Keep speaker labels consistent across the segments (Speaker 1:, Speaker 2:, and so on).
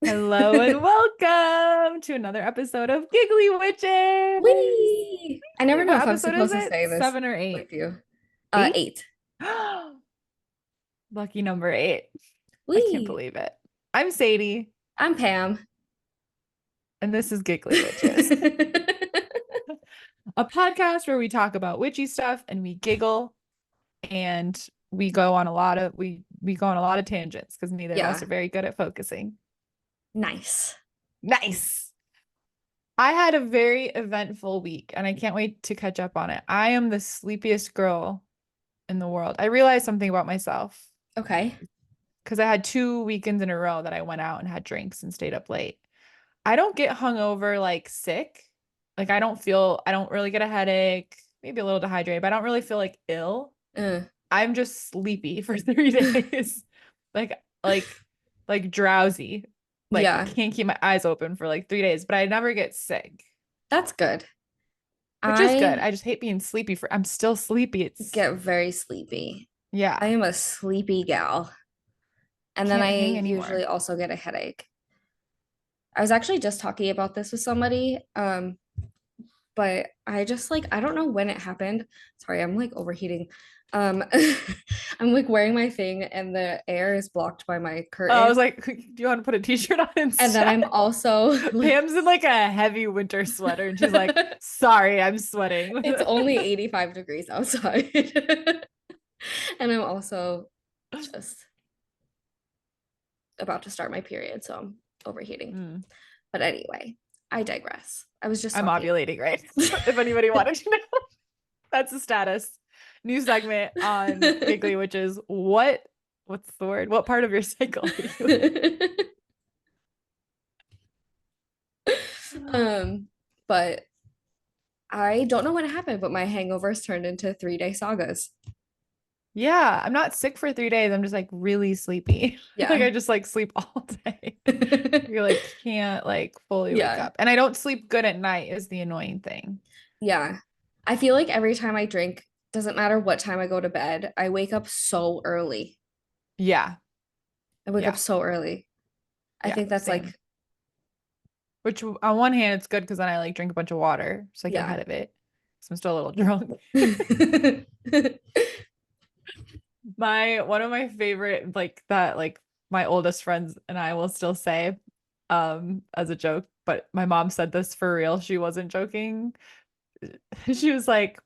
Speaker 1: Hello and welcome to another episode of Giggly Witches.
Speaker 2: Whee! I never know
Speaker 1: What
Speaker 2: if I'm
Speaker 1: episode is
Speaker 2: supposed to
Speaker 1: it?
Speaker 2: say this
Speaker 1: 7 or 8?
Speaker 2: with you.
Speaker 1: 8?
Speaker 2: 8.
Speaker 1: Lucky number 8. I can't
Speaker 2: Whee!
Speaker 1: believe it. I'm Sadie,
Speaker 2: I'm Pam.
Speaker 1: and this is Giggly Witches, a podcast where we talk about witchy stuff and we giggle and we go on a lot of tangents because neither of us
Speaker 2: Yeah,
Speaker 1: are very good at focusing.
Speaker 2: nice.
Speaker 1: Nice. I had a very eventful week and I can't wait to catch up on it. I am the sleepiest girl in the world. I realized something about myself
Speaker 2: Okay.
Speaker 1: because I had 2 weekends in a row that I went out and had drinks and stayed up late. I don't get hungover like sick. Like I don't really get a headache, maybe a little dehydrated, but I don't really feel like ill.
Speaker 2: Uh,
Speaker 1: I'm just sleepy for 3 days. Like like like drowsy. Like
Speaker 2: yeah,
Speaker 1: can't keep my eyes open for like 3 days, but I never get sick,
Speaker 2: that's good.
Speaker 1: which is good.
Speaker 2: I
Speaker 1: I just hate being sleepy I'm still sleepy.
Speaker 2: get very sleepy.
Speaker 1: Yeah,
Speaker 2: I am a sleepy gal. And then
Speaker 1: can't
Speaker 2: I
Speaker 1: hang
Speaker 2: usually
Speaker 1: anymore.
Speaker 2: also get a headache. I was actually just talking about this with somebody. But I just like I don't know when it happened. Sorry, I'm like overheating. I'm like wearing my thing and the air is blocked by my
Speaker 1: I was
Speaker 2: curtain.
Speaker 1: like, do you want to put a t-shirt on
Speaker 2: And then
Speaker 1: instead?
Speaker 2: I'm also like
Speaker 1: Pam's in like a heavy winter sweater and she's like, sorry, I'm sweating.
Speaker 2: it's only 85 degrees outside. And I'm also just about to start my period, so I'm overheating.
Speaker 1: Mm,
Speaker 2: But anyway, I digress. I was just
Speaker 1: I'm
Speaker 2: talking.
Speaker 1: ovulating, right? If anybody wanted to know, that's the status. New segment on Giggly Witches. What's the word? What part of your cycle are you in?
Speaker 2: But I don't know what happened, but my hangovers turned into 3-day sagas.
Speaker 1: Yeah, I'm not sick for 3 days. I'm just like really sleepy. Like
Speaker 2: Yeah.
Speaker 1: I just like sleep all day. You like can't like fully wake
Speaker 2: Yeah.
Speaker 1: up. And I don't sleep good at night is the annoying thing.
Speaker 2: Yeah. I feel like every time I drink, doesn't matter what time I go to bed, I wake up so early.
Speaker 1: Yeah.
Speaker 2: I wake up
Speaker 1: Yeah.
Speaker 2: so early. I
Speaker 1: Yeah.
Speaker 2: think that's
Speaker 1: Same.
Speaker 2: like,
Speaker 1: Which on one hand it's good because then I like drink a bunch of water. So I get
Speaker 2: yeah.
Speaker 1: ahead of it. So I'm still a little drunk. My one of my favorite like that like my oldest friends and I will still say as a joke, but my mom said this for real. She wasn't joking. She's like,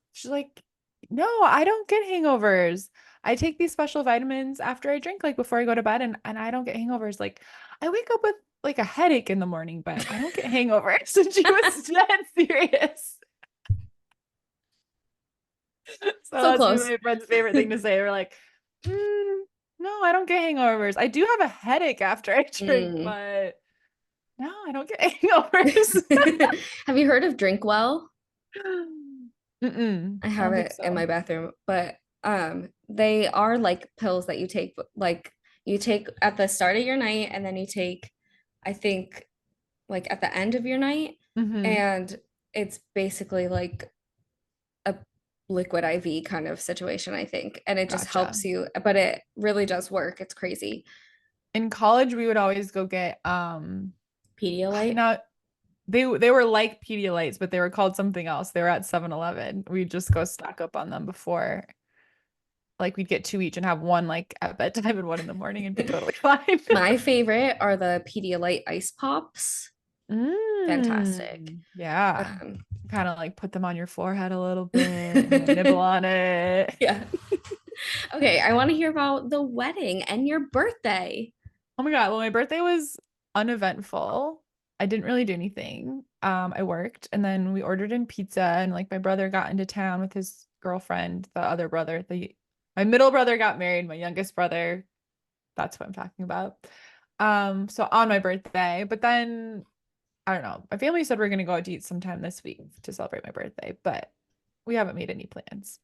Speaker 1: no, I don't get hangovers. I take these special vitamins after I drink, like before I go to bed, and I don't get hangovers. Like I wake up with like a headache in the morning, but I don't get hangovers. And she was dead serious. So
Speaker 2: So
Speaker 1: that's
Speaker 2: close.
Speaker 1: my friend's favorite thing to say. We're like, no, I don't get hangovers. I do have a headache after I drink,
Speaker 2: Mm.
Speaker 1: but no, I don't get hangovers.
Speaker 2: Have you heard of Drink Well?
Speaker 1: Mm-mm,
Speaker 2: I
Speaker 1: I
Speaker 2: have
Speaker 1: don't think
Speaker 2: it in my
Speaker 1: so.
Speaker 2: bathroom, but they are like pills that you take like you take at the start of your night and then you take I think like at the end of your night,
Speaker 1: Hmm.
Speaker 2: and it's basically like a liquid IV kind of situation, I think, and it just
Speaker 1: Gotcha.
Speaker 2: helps you, but it really does work. It's crazy.
Speaker 1: In college, we would always go get
Speaker 2: Pedialyte.
Speaker 1: now they were like Pedialytes, but they were called something else. They were at 7-Eleven. We'd just go stock up on them before. Like we'd get two each and have one like at bedtime and one in the morning and be totally fine.
Speaker 2: My favorite are the Pedialyte ice pops. Fantastic.
Speaker 1: Yeah.
Speaker 2: Um,
Speaker 1: Kind of like put them on your forehead a little bit, nibble on it.
Speaker 2: yeah. Okay, I want to hear about the wedding and your birthday.
Speaker 1: Oh my God. Well, my birthday was uneventful. I didn't really do anything. I worked and then we ordered in pizza and like my brother got into town with his girlfriend, the other brother, the my middle brother got married, my youngest brother, that's what I'm talking about. So on my birthday, but then I don't know. My family said we're gonna go out to eat sometime this week to celebrate my birthday, but we haven't made any plans.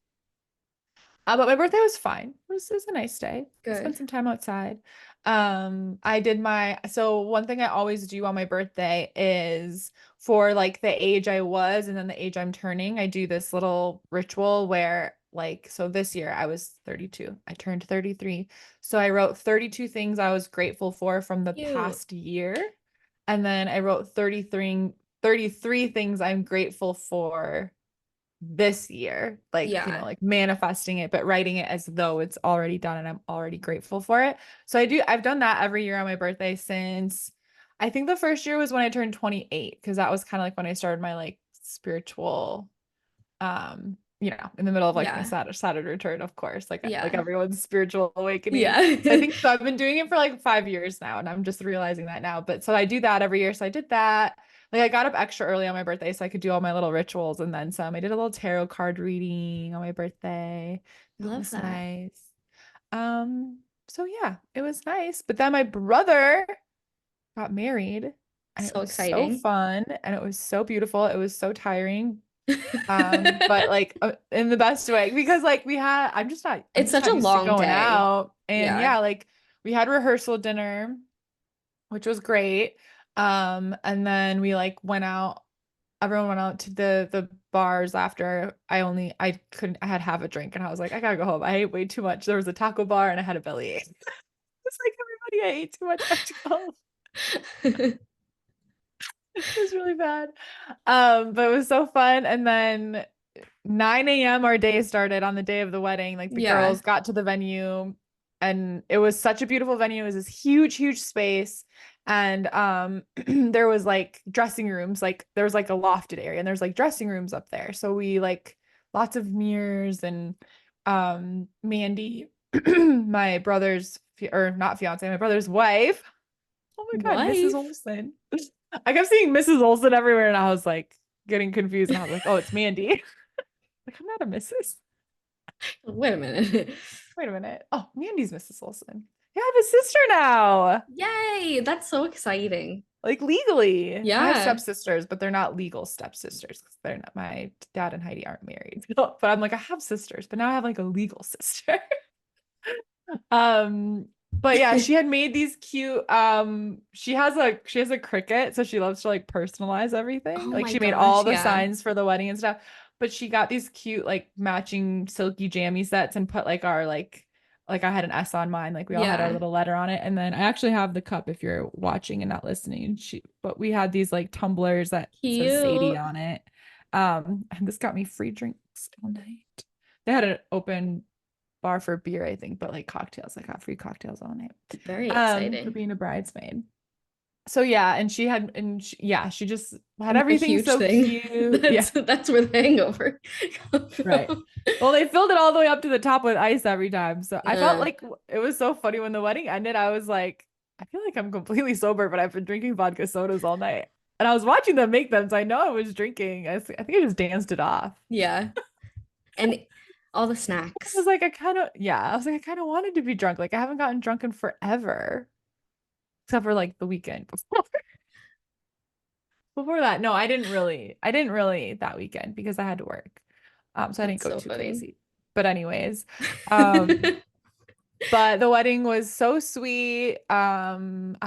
Speaker 1: But my birthday was fine. It was a nice day. I
Speaker 2: Good.
Speaker 1: spent some time outside. I did so one thing I always do on my birthday is for like the age I was and then the age I'm turning, I do this little ritual where like so this year I was 32. I turned 33. So I wrote 32 things I was grateful for from the
Speaker 2: Cute.
Speaker 1: past year. And then I wrote 33 things I'm grateful for this year, like,
Speaker 2: Yeah.
Speaker 1: like manifesting it, but writing it as though it's already done and I'm already grateful for it. So I've done that every year on my birthday since I think the first year was when I turned 28, because that was kind of like when I started my like spiritual, in the middle of like my
Speaker 2: Yeah.
Speaker 1: Saturn return, of course, like
Speaker 2: Yeah.
Speaker 1: everyone's spiritual awakening. So I
Speaker 2: Yeah.
Speaker 1: think so I've been doing it for like 5 years now, and I'm just realizing that now. But so I do that every year. So I did that. Like I got up extra early on my birthday so I could do all my little rituals and then some. I did a little tarot card reading on my birthday. That
Speaker 2: Love
Speaker 1: was
Speaker 2: that.
Speaker 1: nice. So yeah, it was nice. But then my brother got married and it
Speaker 2: So
Speaker 1: was so
Speaker 2: exciting.
Speaker 1: fun and it was so beautiful. It was so tiring, but like in the best way, because like I'm
Speaker 2: It's
Speaker 1: just
Speaker 2: such a
Speaker 1: not used to
Speaker 2: long
Speaker 1: going
Speaker 2: day.
Speaker 1: out. And
Speaker 2: Yeah.
Speaker 1: yeah, like we had rehearsal dinner, which was great. And then we like went out, everyone went out to the bars after. I couldn't, I had half a drink and I was like, I gotta go home. I ate way too much. There was a taco bar and I had a bellyache. It's like, everybody, I ate too much. I have to go. It was really bad. But it was so fun. And then 9 a.m. our day started on the day of the wedding. Like the
Speaker 2: Yeah.
Speaker 1: girls got to the venue and it was such a beautiful venue. It was this huge, huge space. And there was like dressing rooms, like there was like a lofted area and there's like dressing rooms up there. So we like lots of mirrors and Mandy, my brother's or not fiance, my brother's wife. Oh my God, Mrs.
Speaker 2: Wife.
Speaker 1: Olson. I kept seeing Mrs. Olson everywhere and I was like getting confused and I was like, oh, it's Mandy. Like, I'm not a Mrs.
Speaker 2: Wait a minute.
Speaker 1: Wait a minute. Oh, Mandy's Mrs. Olson. Yeah, I have a sister now.
Speaker 2: Yay, that's so exciting.
Speaker 1: Like legally. I have
Speaker 2: Yeah.
Speaker 1: stepsisters, but they're not legal stepsisters because they're not, my dad and Heidi aren't married. But I'm like, I have sisters, but now I have like a legal sister. Um, but yeah, she had made these cute she has a cricket, so she loves to like personalize everything.
Speaker 2: Oh
Speaker 1: Like
Speaker 2: my
Speaker 1: she made all
Speaker 2: gosh,
Speaker 1: the
Speaker 2: yeah.
Speaker 1: signs for the wedding and stuff. But she got these cute like matching silky jammy sets and put like our like I had an S on mine, like we all had our
Speaker 2: Yeah.
Speaker 1: little letter on it. And then I actually have the cup if you're watching and not listening. But we had these like tumblers that says Sadie
Speaker 2: Cute.
Speaker 1: on it. And this got me free drinks all night. They had an open bar for beer, I think, but like cocktails. I got free cocktails all night.
Speaker 2: Very
Speaker 1: For
Speaker 2: exciting.
Speaker 1: being a bridesmaid. So yeah, yeah, she just had
Speaker 2: Another
Speaker 1: everything
Speaker 2: huge
Speaker 1: so
Speaker 2: thing.
Speaker 1: cute. Yeah,
Speaker 2: That's where the hangover comes
Speaker 1: right.
Speaker 2: from.
Speaker 1: Well, they filled it all the way up to the top with ice every time. So I felt
Speaker 2: Uh,
Speaker 1: like it was so funny when the wedding ended. I was like, I feel like I'm completely sober, but I've been drinking vodka sodas all night. And I was watching them make them, so I know I was drinking. I think I just danced it off.
Speaker 2: yeah. And all the
Speaker 1: I
Speaker 2: snacks.
Speaker 1: was like, I was like, I kind of wanted to be drunk. Like, I haven't gotten drunk in forever, except for like the weekend before. Before that, no, I didn't really that weekend because I had to work. So I didn't
Speaker 2: That's
Speaker 1: go
Speaker 2: so
Speaker 1: too
Speaker 2: funny.
Speaker 1: crazy. But anyways, um, but the wedding was so sweet. I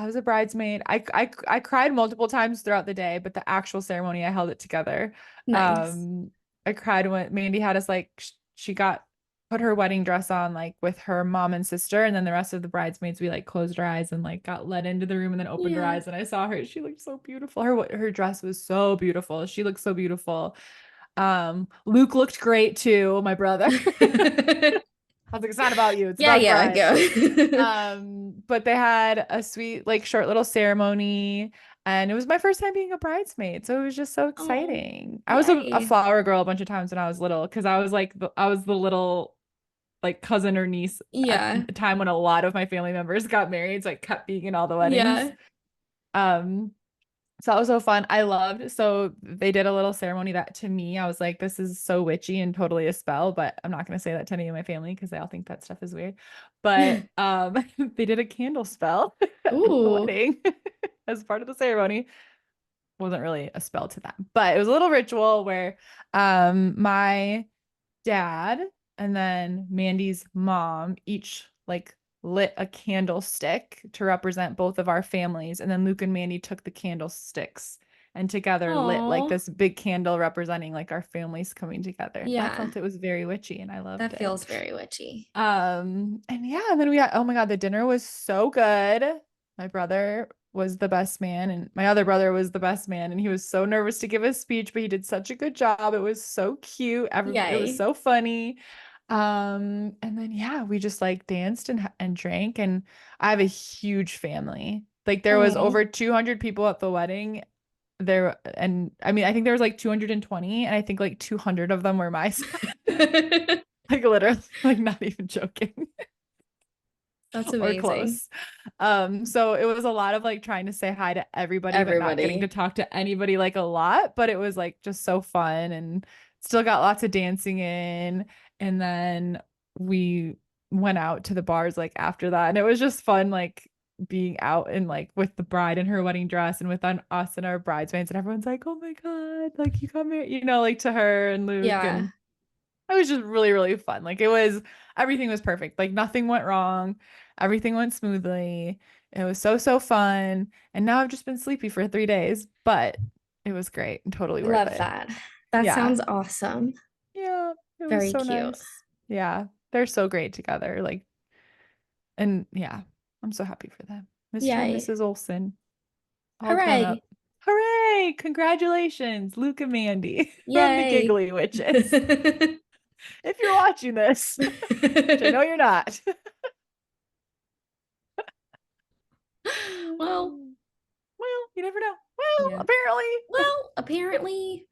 Speaker 1: was a bridesmaid. I cried multiple times throughout the day, but the actual ceremony, I held it together.
Speaker 2: Nice.
Speaker 1: Um, I cried when Mandy had us like she got put her wedding dress on like with her mom and sister, and then the rest of the bridesmaids we like closed our eyes and like got led into the room and then opened her
Speaker 2: Yeah.
Speaker 1: eyes and I saw her. She looked so beautiful. Her dress was so beautiful. She looked so beautiful. Luke looked great too, my brother. I was like, it's not about you, it's
Speaker 2: Yeah,
Speaker 1: about
Speaker 2: yeah,
Speaker 1: Brian.
Speaker 2: go.
Speaker 1: But they had a sweet, like, short little ceremony, and it was my first time being a bridesmaid, so it was just so
Speaker 2: Oh,
Speaker 1: exciting. I was a
Speaker 2: yay.
Speaker 1: flower girl a bunch of times when I was little because I was like, I was the little like cousin or niece at
Speaker 2: Yeah.
Speaker 1: the time when a lot of my family members got married, so I kept being in all the weddings.
Speaker 2: Yeah.
Speaker 1: Um, so that was so fun. I loved. So they did a little ceremony that to me, I was like, this is so witchy and totally a spell, but I'm not going to say that to any of my family because they all think that stuff is weird. But they did a candle spell at the
Speaker 2: Ooh.
Speaker 1: wedding as part of the ceremony. Wasn't really a spell to them, but it was a little ritual where my dad and then Mandy's mom each like lit a candlestick to represent both of our families. And then Luke and Mandy took the candlesticks and together lit like
Speaker 2: Oh,
Speaker 1: this big candle representing like our families coming together. I
Speaker 2: yeah.
Speaker 1: felt it was very witchy and I loved
Speaker 2: That
Speaker 1: it.
Speaker 2: feels very witchy.
Speaker 1: And yeah, and then we had, oh my God, the dinner was so good. My brother was the best man, and my other brother was the best man, and he was so nervous to give a speech, but he did such a good job. It was so cute. It was
Speaker 2: Yay.
Speaker 1: so funny. And then yeah, we just like danced and drank, and I have a huge family. Like there was
Speaker 2: Oh.
Speaker 1: over 200 people at the wedding. There and I mean, I think there was like 220, and I think like 200 of them were my side. Like literally, like not even joking.
Speaker 2: That's
Speaker 1: Or
Speaker 2: amazing.
Speaker 1: close. So it was a lot of like trying to say hi to everybody, but not getting to
Speaker 2: Everybody.
Speaker 1: talk to anybody like a lot. But it was like just so fun and still got lots of dancing in. And then we went out to the bars like after that. And it was just fun, like being out and like with the bride in her wedding dress and with us and our bridesmaids. And everyone's like, oh my God, like you come here, like to her and Luke.
Speaker 2: Yeah.
Speaker 1: And it was just really, really fun. Like everything was perfect. Like nothing went wrong. Everything went smoothly. It was so, so fun. And now I've just been sleepy for 3 days, but it was great and totally
Speaker 2: I
Speaker 1: worth
Speaker 2: love
Speaker 1: it.
Speaker 2: that. That
Speaker 1: Yeah.
Speaker 2: sounds awesome.
Speaker 1: Yeah. It was
Speaker 2: Very
Speaker 1: so
Speaker 2: cute.
Speaker 1: nice. Yeah. They're so great together. Like, and yeah, I'm so happy for them. Mr. and
Speaker 2: Yay.
Speaker 1: Mrs. Olson, all grown up.
Speaker 2: Hooray.
Speaker 1: Hooray! Congratulations, Luke and Mandy, the
Speaker 2: Yay.
Speaker 1: giggly witches. If you're watching this, which I know you're not.
Speaker 2: Well,
Speaker 1: Well, you never know. Well,
Speaker 2: yeah.
Speaker 1: apparently.
Speaker 2: Well, apparently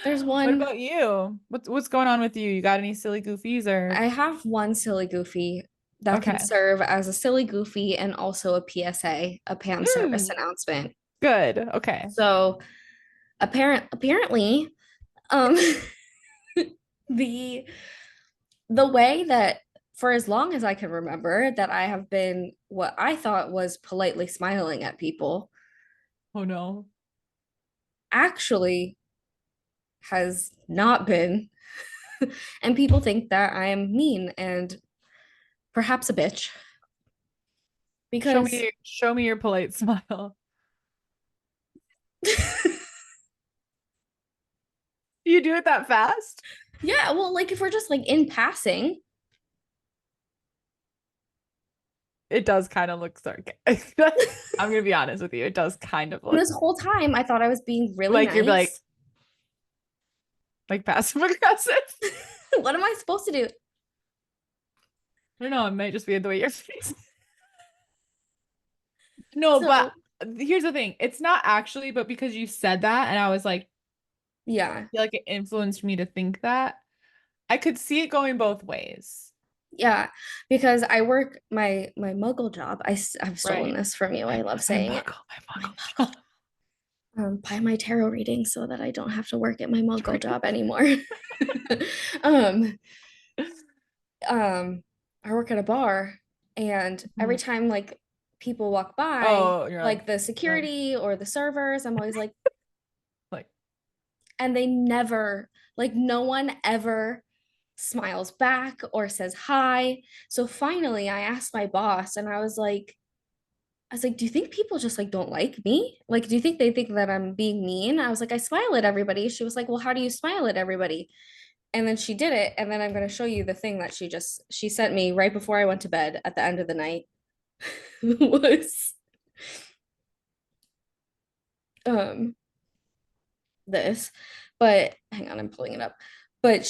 Speaker 2: there's
Speaker 1: What
Speaker 2: one.
Speaker 1: about you? What's going on with you? You got any silly goofies or
Speaker 2: I have one silly goofy that can
Speaker 1: okay.
Speaker 2: serve as a silly goofy and also a PSA, a Pam service
Speaker 1: Hmm,
Speaker 2: announcement.
Speaker 1: good. Okay.
Speaker 2: So apparently, um the the way that for as long as I can remember that I have been what I thought was politely smiling at people
Speaker 1: Oh no.
Speaker 2: actually has not been. And people think that I am mean and perhaps a bitch because
Speaker 1: Show me your polite smile. Do you do it that fast?
Speaker 2: yeah, well, like if we're just like in passing,
Speaker 1: It does kind of look sarcastic. I'm gonna be honest with you. It does kind of look
Speaker 2: this whole time I thought I was being really
Speaker 1: like you're
Speaker 2: nice.
Speaker 1: like passive aggressive.
Speaker 2: What am I supposed to do?
Speaker 1: I don't know. It might just be the way your face. No, but
Speaker 2: So,
Speaker 1: here's the thing. It's not actually, but because you said that, and I was like,
Speaker 2: yeah.
Speaker 1: feel like it influenced me to think that. I could see it going both ways.
Speaker 2: Yeah, because I work my muggle job. I've stolen
Speaker 1: Right.
Speaker 2: this from you. I love saying it.
Speaker 1: My
Speaker 2: My
Speaker 1: muggle.
Speaker 2: muggle. Buy my tarot reading so that I don't have to work at my muggle
Speaker 1: Right.
Speaker 2: job anymore. um, I work at a bar, and every
Speaker 1: Mhm.
Speaker 2: time like people walk by,
Speaker 1: Oh, you're
Speaker 2: like the
Speaker 1: like,
Speaker 2: security or the servers, I'm always
Speaker 1: like,
Speaker 2: and they never, like, no one ever smiles back or says hi. So finally, I asked my boss, and I was like, do you think people just like don't like me? Like, do you think they think that I'm being mean? I was like, I smile at everybody. She was like, well, how do you smile at everybody? And then she did it. And then I'm going to show you the thing that she sent me right before I went to bed at the end of the night was um this. But hang on, I'm pulling it up. But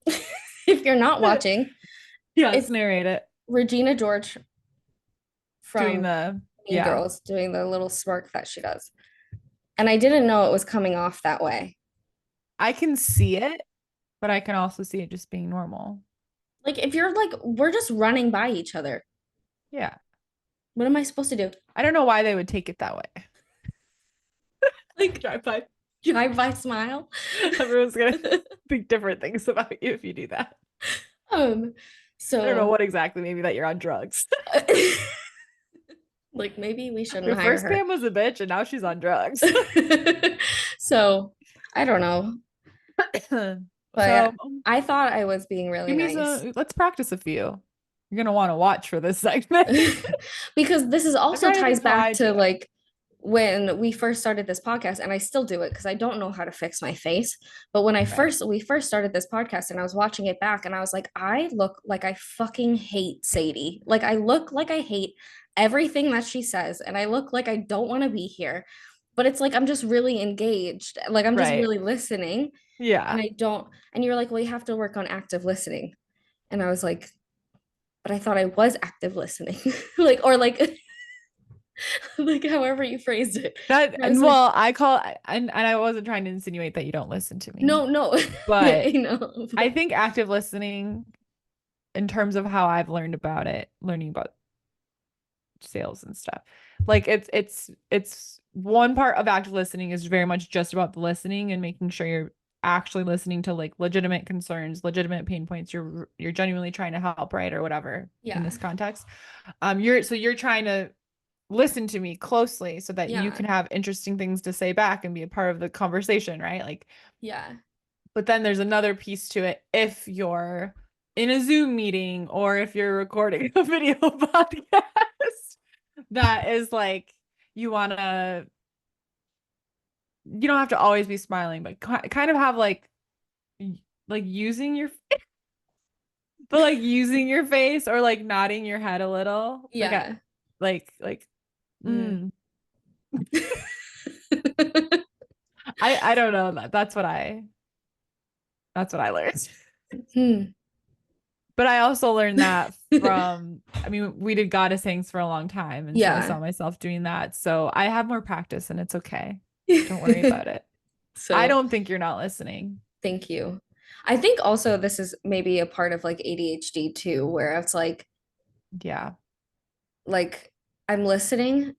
Speaker 2: if you're not watching,
Speaker 1: yes,
Speaker 2: it's
Speaker 1: narrate it.
Speaker 2: Regina George
Speaker 1: Doing
Speaker 2: from
Speaker 1: the,
Speaker 2: Mean
Speaker 1: yeah.
Speaker 2: Girls doing the little smirk that she does. And I didn't know it was coming off that way.
Speaker 1: I can see it, but I can also see it just being normal.
Speaker 2: Like if you're like we're just running by each other.
Speaker 1: Yeah.
Speaker 2: What am I supposed to do?
Speaker 1: I don't know why they would take it that way.
Speaker 2: Like
Speaker 1: Drive by.
Speaker 2: drive by smile?
Speaker 1: Everyone's gonna think different things about you if you do that.
Speaker 2: um
Speaker 1: I don't know
Speaker 2: so
Speaker 1: what exactly, maybe that you're on drugs.
Speaker 2: like maybe we shouldn't
Speaker 1: Your
Speaker 2: hire
Speaker 1: first
Speaker 2: her.
Speaker 1: Pam was a bitch and now she's on drugs.
Speaker 2: So I don't know, but
Speaker 1: So
Speaker 2: I thought I was being really
Speaker 1: give me
Speaker 2: nice.
Speaker 1: some, let's practice a few. You're gonna want to watch for this segment.
Speaker 2: Because this is
Speaker 1: I'm
Speaker 2: also
Speaker 1: trying to
Speaker 2: ties
Speaker 1: think how
Speaker 2: back
Speaker 1: I
Speaker 2: to
Speaker 1: do it.
Speaker 2: like when we first started this podcast, and I still do it because I don't know how to fix my face. But when
Speaker 1: Right.
Speaker 2: we first started this podcast and I was watching it back and I was like, I look like I fucking hate Sadie. Like I look like I hate everything that she says, and I look like I don't want to be here. But it's like I'm just really engaged. Like I'm just
Speaker 1: Right.
Speaker 2: really listening. And
Speaker 1: Yeah.
Speaker 2: I don't, and you're like, well, you have to work on active listening. And I was like, but I thought I was active listening. Like, or like like however you phrased it.
Speaker 1: That
Speaker 2: And I was
Speaker 1: and
Speaker 2: like,
Speaker 1: well, and I wasn't trying to insinuate that you don't listen to me,
Speaker 2: no, no.
Speaker 1: but
Speaker 2: I know.
Speaker 1: I think active listening in terms of how I've learned about it, learning about sales and stuff. Like it's one part of active listening is very much just about the listening and making sure you're actually listening to like legitimate concerns, legitimate pain points. You're genuinely trying to help, right? Or whatever in
Speaker 2: Yeah.
Speaker 1: this context. You're trying to listen to me closely so that you
Speaker 2: Yeah.
Speaker 1: can have interesting things to say back and be a part of the conversation, right? Like,
Speaker 2: Yeah.
Speaker 1: but then there's another piece to it if you're in a Zoom meeting or if you're recording a video podcast that is like you want to you don't have to always be smiling, but kind of have like using your but like using your face or like nodding your head a little like
Speaker 2: Yeah.
Speaker 1: like
Speaker 2: Mm.
Speaker 1: mm. I don't know that's what I learned.
Speaker 2: Hmm.
Speaker 1: But I also learned that from, I mean, we did goddess hangs for a long time. And so I
Speaker 2: Yeah.
Speaker 1: saw myself doing that. So I have more practice and it's okay. Don't worry about it. I
Speaker 2: So
Speaker 1: don't think you're not listening.
Speaker 2: thank you. I think also this is maybe a part of like ADHD too, where it's
Speaker 1: Yeah.
Speaker 2: like I'm listening,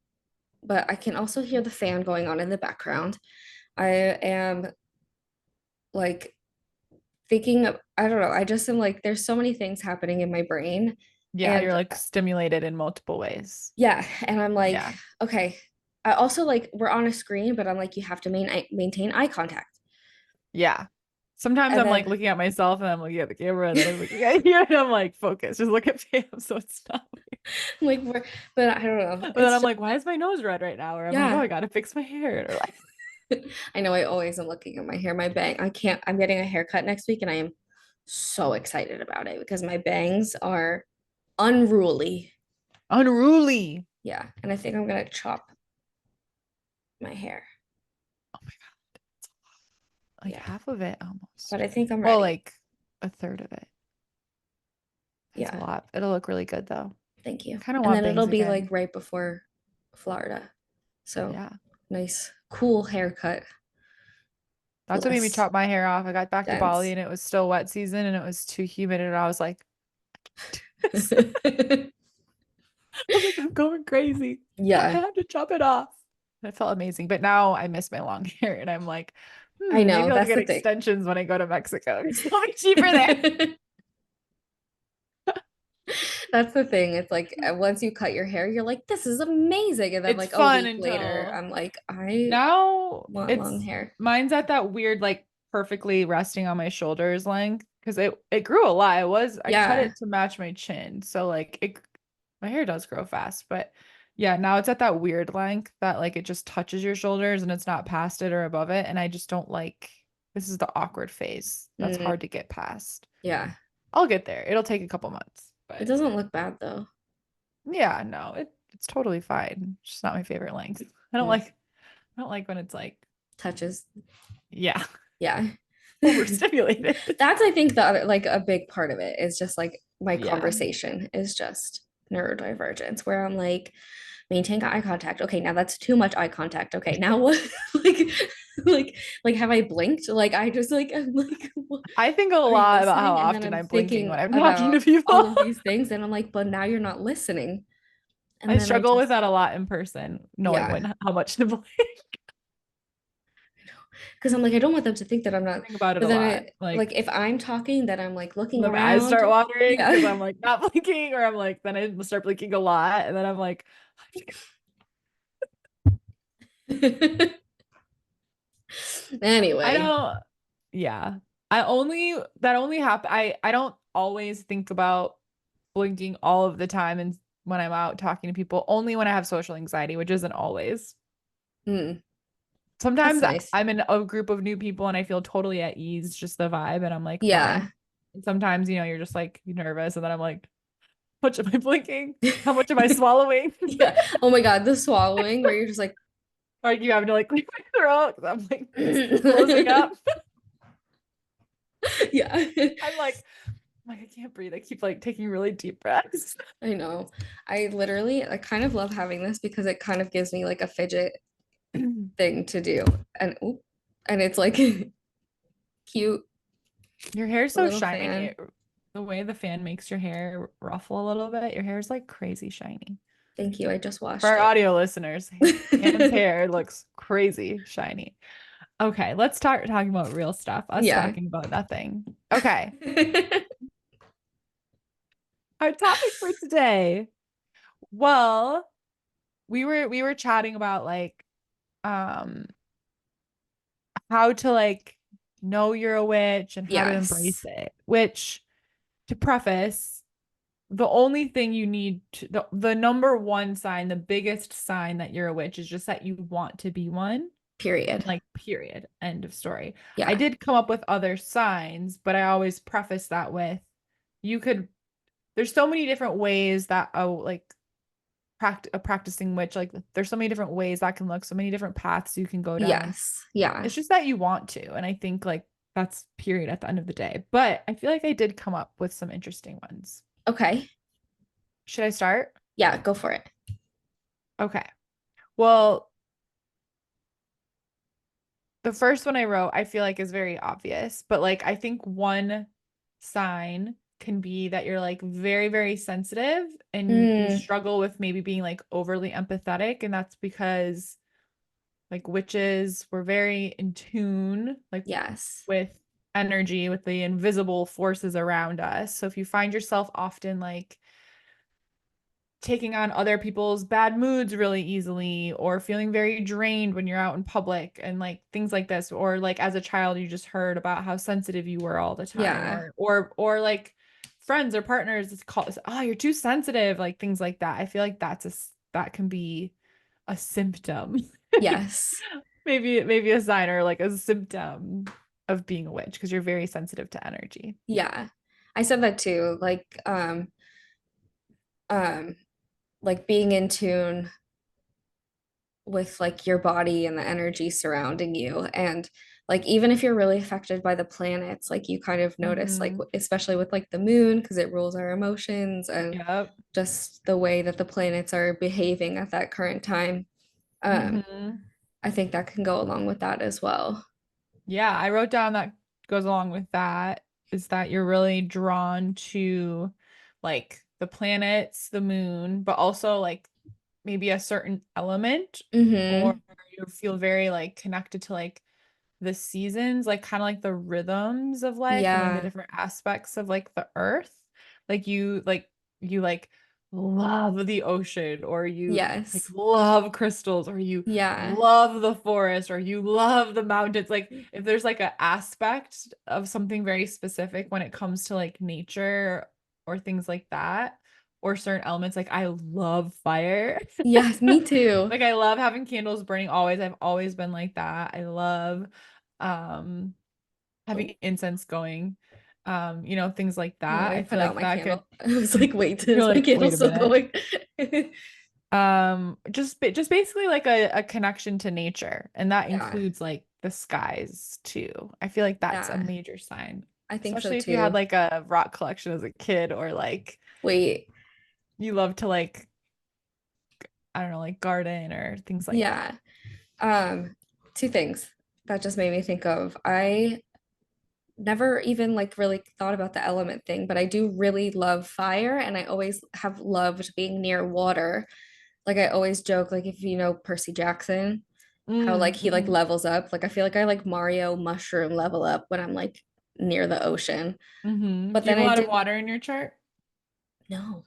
Speaker 2: but I can also hear the fan going on in the background. I am like thinking of, I don't know, I just am like, there's so many things happening in my brain.
Speaker 1: Yeah.
Speaker 2: And
Speaker 1: You're like stimulated in multiple ways.
Speaker 2: yeah, and I'm like,
Speaker 1: Yeah.
Speaker 2: okay. I also like we're on a screen, but I'm like, you have to maintain eye contact.
Speaker 1: Yeah. Sometimes
Speaker 2: And
Speaker 1: I'm like
Speaker 2: then
Speaker 1: looking at myself and I'm looking at the camera and then I'm looking at you and I'm like, focus, just look at Pam. So it's not.
Speaker 2: I'm like, we're, but I don't know.
Speaker 1: But then
Speaker 2: It's
Speaker 1: I'm
Speaker 2: just,
Speaker 1: like, why is my nose red right now? Or I'm like, oh,
Speaker 2: yeah.
Speaker 1: I gotta fix my hair. Or like,
Speaker 2: I know I always am looking at my hair, my bang. I can't, I'm getting a haircut next week and I am so excited about it because my bangs are unruly.
Speaker 1: unruly.
Speaker 2: Yeah. And I think I'm gonna chop my hair.
Speaker 1: Oh my God. Like
Speaker 2: Yeah.
Speaker 1: half of it
Speaker 2: But
Speaker 1: almost.
Speaker 2: I think I'm
Speaker 1: Well,
Speaker 2: ready.
Speaker 1: like a third of it. That's a
Speaker 2: Yeah.
Speaker 1: lot. It'll look really good though.
Speaker 2: Thank
Speaker 1: I
Speaker 2: you.
Speaker 1: kind of
Speaker 2: And
Speaker 1: want
Speaker 2: then it'll
Speaker 1: bangs
Speaker 2: be like
Speaker 1: again.
Speaker 2: right before Florida. So
Speaker 1: Yeah.
Speaker 2: nice, cool haircut.
Speaker 1: That's what made me
Speaker 2: Less
Speaker 1: chop my hair off. I got back to Bali
Speaker 2: dense.
Speaker 1: and it was still wet season and it was too humid and I was like, this. I was like, I'm going crazy. I
Speaker 2: Yeah,
Speaker 1: had to chop it off. And it felt amazing. But now I miss my long hair and I'm like,
Speaker 2: I
Speaker 1: maybe
Speaker 2: know.
Speaker 1: I'll
Speaker 2: That's
Speaker 1: get
Speaker 2: the thing.
Speaker 1: extensions when I go to Mexico. It's so much cheaper there.
Speaker 2: That's the thing. It's like once you cut your hair, you're like, this is amazing. And then
Speaker 1: It's
Speaker 2: like a
Speaker 1: fun
Speaker 2: week later,
Speaker 1: until
Speaker 2: I'm like, I
Speaker 1: now
Speaker 2: want long
Speaker 1: it's
Speaker 2: hair.
Speaker 1: mine's at that weird like perfectly resting on my shoulders length because it grew a lot. I cut
Speaker 2: Yeah.
Speaker 1: it to match my chin. So like it my hair does grow fast, but yeah, now it's at that weird length that like it just touches your shoulders and it's not past it or above it. And I just don't like this is the awkward phase. That's
Speaker 2: Mm,
Speaker 1: hard to get past.
Speaker 2: yeah.
Speaker 1: I'll get there. It'll take a couple months,
Speaker 2: It
Speaker 1: but
Speaker 2: doesn't look bad though.
Speaker 1: yeah, no, it's totally fine. It's just not my favorite length.
Speaker 2: Mm,
Speaker 1: I don't like when it's like,
Speaker 2: touches.
Speaker 1: yeah,
Speaker 2: Yeah.
Speaker 1: overstimulated.
Speaker 2: That's I think the other like a big part of it is just like my
Speaker 1: Yeah.
Speaker 2: conversation is just neurodivergence where I'm like maintain eye contact. Okay, now that's too much eye contact. Okay, now what like like have I blinked? Like I just like I'm like what?
Speaker 1: I think a
Speaker 2: Are you
Speaker 1: lot about how
Speaker 2: listening? And then
Speaker 1: often
Speaker 2: I'm
Speaker 1: I'm blinking
Speaker 2: thinking
Speaker 1: when I'm talking
Speaker 2: about
Speaker 1: to people.
Speaker 2: all of these things and I'm like, but now you're not listening.
Speaker 1: I
Speaker 2: And then I
Speaker 1: struggle with
Speaker 2: just
Speaker 1: that a lot in person, knowing
Speaker 2: yeah,
Speaker 1: when how much to blink.
Speaker 2: because I'm like I don't want them to think that I'm not.
Speaker 1: Think about it
Speaker 2: But
Speaker 1: a
Speaker 2: then
Speaker 1: lot.
Speaker 2: it like
Speaker 1: Like
Speaker 2: if I'm talking, then I'm like looking
Speaker 1: my eyes
Speaker 2: around.
Speaker 1: start watering because
Speaker 2: Yeah.
Speaker 1: I'm like not blinking, or I'm like then I start blinking a lot, and then I'm like, I
Speaker 2: Anyway,
Speaker 1: don't. Yeah, I only that only happen. I don't always think about blinking all of the time, and when I'm out talking to people, only when I have social anxiety, which isn't always.
Speaker 2: Mm, that's
Speaker 1: Sometimes
Speaker 2: nice.
Speaker 1: I'm in a group of new people and I feel totally at ease, just the vibe, and I'm like fine.
Speaker 2: Yeah.
Speaker 1: And sometimes, you're just like nervous, and then I'm like, how much am I blinking? How much am I swallowing?
Speaker 2: Yeah. Oh my God, the swallowing where you're just like,
Speaker 1: Or you having to like clear my throat 'cause I'm like closing up.
Speaker 2: yeah.
Speaker 1: I'm like, I can't breathe. I keep like taking really deep breaths.
Speaker 2: I know. I kind of love having this because it kind of gives me like a fidget thing to do. And oop, and it's like cute
Speaker 1: Your hair's so
Speaker 2: little
Speaker 1: shiny.
Speaker 2: fan.
Speaker 1: The way the fan makes your hair ruffle a little bit, your hair is like crazy shiny.
Speaker 2: Thank you. I just
Speaker 1: For
Speaker 2: washed
Speaker 1: our
Speaker 2: it.
Speaker 1: audio listeners, Pam's hair looks crazy shiny. Okay, let's start talking about real stuff. Us
Speaker 2: Yeah.
Speaker 1: talking about nothing. Okay, our topic for today. Well, we were chatting about like um how to like know you're a witch and how to embrace
Speaker 2: Yes.
Speaker 1: it. Which, to preface, the only thing you need to the number one sign, the biggest sign that you're a witch is just that you want to be one.
Speaker 2: Period.
Speaker 1: Like, period. End of story. I
Speaker 2: Yeah.
Speaker 1: did come up with other signs, but I always preface that with you could there's so many different ways that like a practicing witch, like there's so many different ways that can look, so many different paths you can go down.
Speaker 2: Yes. Yeah.
Speaker 1: It's just that you want to. And I think like that's period at the end of the day. But I feel like I did come up with some interesting ones.
Speaker 2: Okay.
Speaker 1: Should I start?
Speaker 2: Yeah, go for it.
Speaker 1: Okay. Well, the first one I wrote, I feel like is very obvious, but like I think one sign can be that you're like very, very sensitive and you
Speaker 2: Mm,
Speaker 1: struggle with maybe being like overly empathetic. And that's because like witches were very in tune, like
Speaker 2: yes.
Speaker 1: with energy, with the invisible forces around us. So if you find yourself often like taking on other people's bad moods really easily, or feeling very drained when you're out in public and like things like this, or like as a child you just heard about how sensitive you were all the time,
Speaker 2: Yeah.
Speaker 1: or like friends or partners it's called, oh, you're too sensitive, like things like that. I feel like that can be a symptom.
Speaker 2: Yes.
Speaker 1: Maybe a sign or like a symptom of being a witch because you're very sensitive to energy.
Speaker 2: Yeah. I said that too. Um, like being in tune with like your body and the energy surrounding you. And like even if you're really affected by the planets, like you kind of notice like
Speaker 1: Mm-hmm.
Speaker 2: especially with like the moon because it rules our emotions and
Speaker 1: Yep.
Speaker 2: just the way that the planets are behaving at that current time. Um,
Speaker 1: Mm-hmm.
Speaker 2: I think that can go along with that as well.
Speaker 1: Yeah, I wrote down that goes along with that is that you're really drawn to like the planets, the moon, but also like maybe a certain element, or
Speaker 2: Mm-hmm.
Speaker 1: you feel very like connected to like the seasons, like kind of like the rhythms of life and like the
Speaker 2: Yeah.
Speaker 1: different aspects of like the earth. Like you love the ocean, or you like
Speaker 2: Yes.
Speaker 1: love crystals, or you
Speaker 2: Yeah.
Speaker 1: love the forest, or you love the mountains. Like if there's like an aspect of something very specific when it comes to like nature or things like that, or certain elements, like I love fire.
Speaker 2: Yes, me too.
Speaker 1: Like I love having candles burning always. I've always been like that. I love um having
Speaker 2: Oh,
Speaker 1: incense going. Things like
Speaker 2: oh,
Speaker 1: that.
Speaker 2: I
Speaker 1: I
Speaker 2: put
Speaker 1: feel
Speaker 2: out
Speaker 1: like
Speaker 2: my
Speaker 1: that could
Speaker 2: candle. I was like, wait,
Speaker 1: you're
Speaker 2: is my
Speaker 1: like,
Speaker 2: candle
Speaker 1: wait a
Speaker 2: still
Speaker 1: minute.
Speaker 2: going?
Speaker 1: Just basically like a connection to nature, and that
Speaker 2: Yeah.
Speaker 1: includes like the skies too. I feel like that's a
Speaker 2: Yeah.
Speaker 1: major sign,
Speaker 2: I think so
Speaker 1: especially if you had
Speaker 2: too.
Speaker 1: like a rock collection as a kid, or like
Speaker 2: Wait,
Speaker 1: you love to like, I don't know, like garden or things like that.
Speaker 2: yeah. Um, Two things that just made me think of. I never even like really thought about the element thing, but I do really love fire and I always have loved being near water. Like I always joke, like if you know Percy Jackson, how like he like
Speaker 1: Mm-hmm.
Speaker 2: levels up. Like I feel like I like Mario mushroom level up when I'm like near the ocean.
Speaker 1: Mm-hmm.
Speaker 2: But
Speaker 1: Do you
Speaker 2: then
Speaker 1: have a
Speaker 2: I
Speaker 1: lot of
Speaker 2: did
Speaker 1: water in your chart?
Speaker 2: no.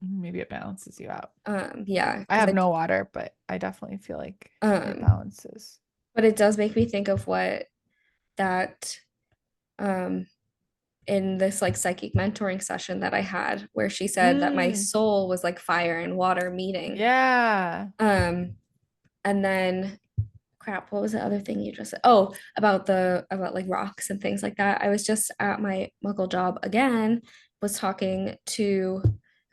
Speaker 1: Maybe it balances you out.
Speaker 2: Yeah,
Speaker 1: I
Speaker 2: because
Speaker 1: have no water, but I definitely feel like it
Speaker 2: um
Speaker 1: balances.
Speaker 2: but it does make me think of what that um in this like psychic mentoring session that I had where she said that my
Speaker 1: Mm,
Speaker 2: soul was like fire and water meeting.
Speaker 1: yeah.
Speaker 2: Um And then crap, what was the other thing you just said? Oh, about like rocks and things like that. I was just at my muggle job again, was talking to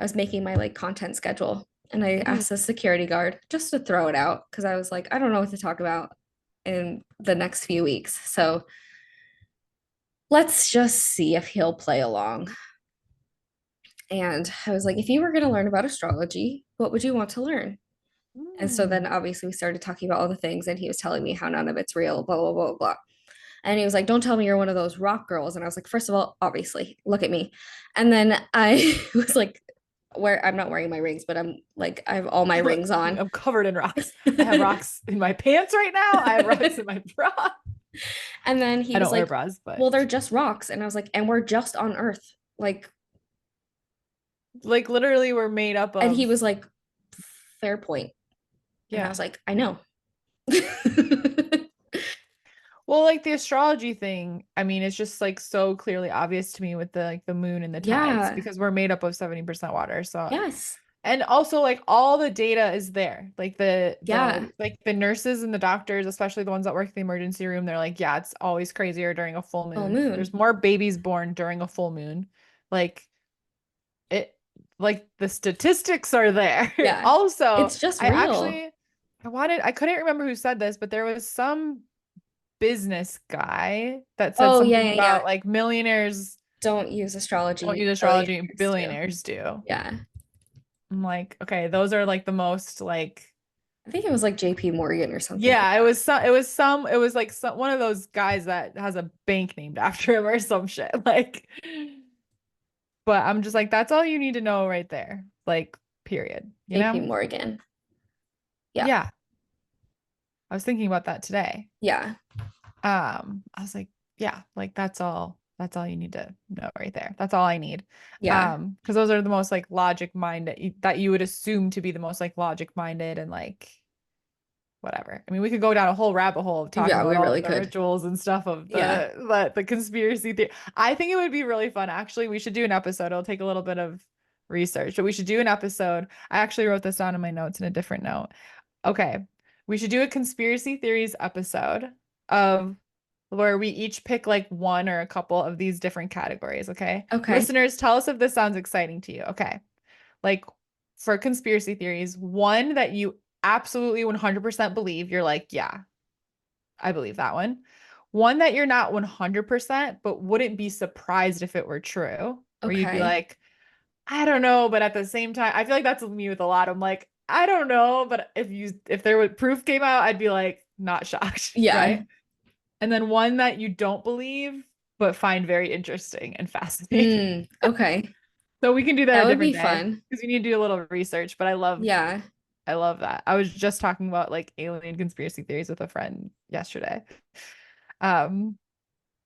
Speaker 2: I was making my like content schedule and I
Speaker 1: Mm.
Speaker 2: asked the security guard just to throw it out because I was like, I don't know what to talk about in the next few weeks. So let's just see if he'll play along. And I was like, if you were going to learn about astrology, what would you want to learn? And so then
Speaker 1: Mm.
Speaker 2: obviously we started talking about all the things, and he was telling me how none of it's real, blah, blah, blah, blah. And he was like, don't tell me you're one of those rock girls. And I was like, first of all, obviously, look at me. And then I was like, where I'm not wearing my rings, but I'm like, I have all my
Speaker 1: Look,
Speaker 2: rings on.
Speaker 1: I'm covered in rocks. I have rocks in my pants right now. I have rocks in my bra.
Speaker 2: And then he
Speaker 1: I
Speaker 2: was
Speaker 1: don't wear
Speaker 2: like,
Speaker 1: bras, but
Speaker 2: well, they're just rocks. And I was like, and we're just on Earth. Like,
Speaker 1: like literally we're made up
Speaker 2: and he
Speaker 1: of,
Speaker 2: was like, fair point. And I
Speaker 1: yeah.
Speaker 2: was like, I know.
Speaker 1: Well, like the astrology thing, I mean, it's just like so clearly obvious to me with the like the moon and the tides
Speaker 2: Yeah.
Speaker 1: because we're made up of 70% water. So,
Speaker 2: Yes.
Speaker 1: and also like all the data is there. Like
Speaker 2: Yeah.
Speaker 1: the nurses and the doctors, especially the ones that work in the emergency room, they're like, yeah, it's always crazier during a full
Speaker 2: Full
Speaker 1: moon. There's
Speaker 2: moon.
Speaker 1: more babies born during a full moon. Like it like the statistics are there.
Speaker 2: Yeah.
Speaker 1: Also,
Speaker 2: It's just
Speaker 1: I
Speaker 2: real.
Speaker 1: actually I couldn't remember who said this, but there was some business guy that said
Speaker 2: Oh, yeah,
Speaker 1: something
Speaker 2: yeah, yeah.
Speaker 1: about like millionaires
Speaker 2: Don't use
Speaker 1: don't
Speaker 2: astrology.
Speaker 1: use astrology,
Speaker 2: Billionaires do.
Speaker 1: billionaires do.
Speaker 2: Yeah.
Speaker 1: I'm like, okay, those are like the most like
Speaker 2: I think it was like JP Morgan or something like
Speaker 1: yeah, it was like one of those guys that has a bank named after him or some shit. Like but I'm just like that's all you need to know right there. Like period, you
Speaker 2: that. JP
Speaker 1: know?
Speaker 2: Morgan. Yeah.
Speaker 1: Yeah. I was thinking about that today.
Speaker 2: Yeah.
Speaker 1: I was like, yeah, like that's all you need to know right there. That's all I need.
Speaker 2: Yeah.
Speaker 1: Because those are the most like logic minded that you would assume to be the most like logic minded and like whatever. I mean, we could go down a whole rabbit hole of talking
Speaker 2: Yeah, we
Speaker 1: about all
Speaker 2: really
Speaker 1: of the
Speaker 2: could.
Speaker 1: rituals and stuff of
Speaker 2: Yeah.
Speaker 1: the conspiracy theory. I think it would be really fun. Actually, we should do an episode. It'll take a little bit of research, but we should do an episode. I actually wrote this down in my notes in a different note. Okay. We should do a conspiracy theories episode of where we each pick like one or a couple of these different categories. Okay.
Speaker 2: Okay.
Speaker 1: Listeners, tell us if this sounds exciting to you. Okay. Like for conspiracy theories, one that you absolutely 100% believe, you're like, yeah, I believe that one. One that you're not 100%, but wouldn't be surprised if it were true, where you'd be
Speaker 2: Okay.
Speaker 1: like, I don't know, but at the same time, I feel like that's me with a lot. I'm like, I don't know, but if there was proof came out, I'd be like, not shocked,
Speaker 2: Yeah.
Speaker 1: right? And then one that you don't believe, but find very interesting and fascinating.
Speaker 2: Okay.
Speaker 1: So we can do that
Speaker 2: That
Speaker 1: a
Speaker 2: would be
Speaker 1: different day
Speaker 2: fun.
Speaker 1: because we need to do a little research, but
Speaker 2: Yeah.
Speaker 1: I love that. I was just talking about like alien conspiracy theories with a friend yesterday. Um,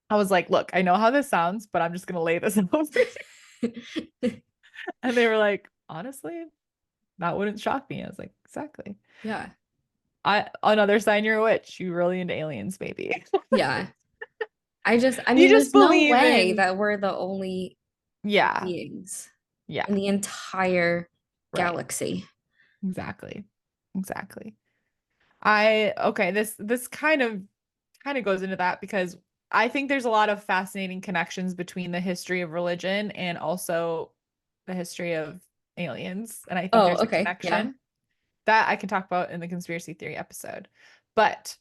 Speaker 1: I was like, look, I know how this sounds, but I'm just gonna lay this out for you. And they were like, honestly, that wouldn't shock me. I was like, exactly.
Speaker 2: Yeah.
Speaker 1: Another sign you're a witch. You really into aliens, maybe.
Speaker 2: Yeah. I
Speaker 1: You
Speaker 2: mean,
Speaker 1: just
Speaker 2: there's no
Speaker 1: believe
Speaker 2: way
Speaker 1: in,
Speaker 2: that we're the only
Speaker 1: yeah,
Speaker 2: beings
Speaker 1: yeah,
Speaker 2: in the entire
Speaker 1: right.
Speaker 2: galaxy.
Speaker 1: Exactly. Exactly. Okay, this kind of goes into that because I think there's a lot of fascinating connections between the history of religion and also the history of aliens. And I think
Speaker 2: Oh,
Speaker 1: there's a
Speaker 2: okay. Yeah.
Speaker 1: connection that I can talk about in the conspiracy theory episode. But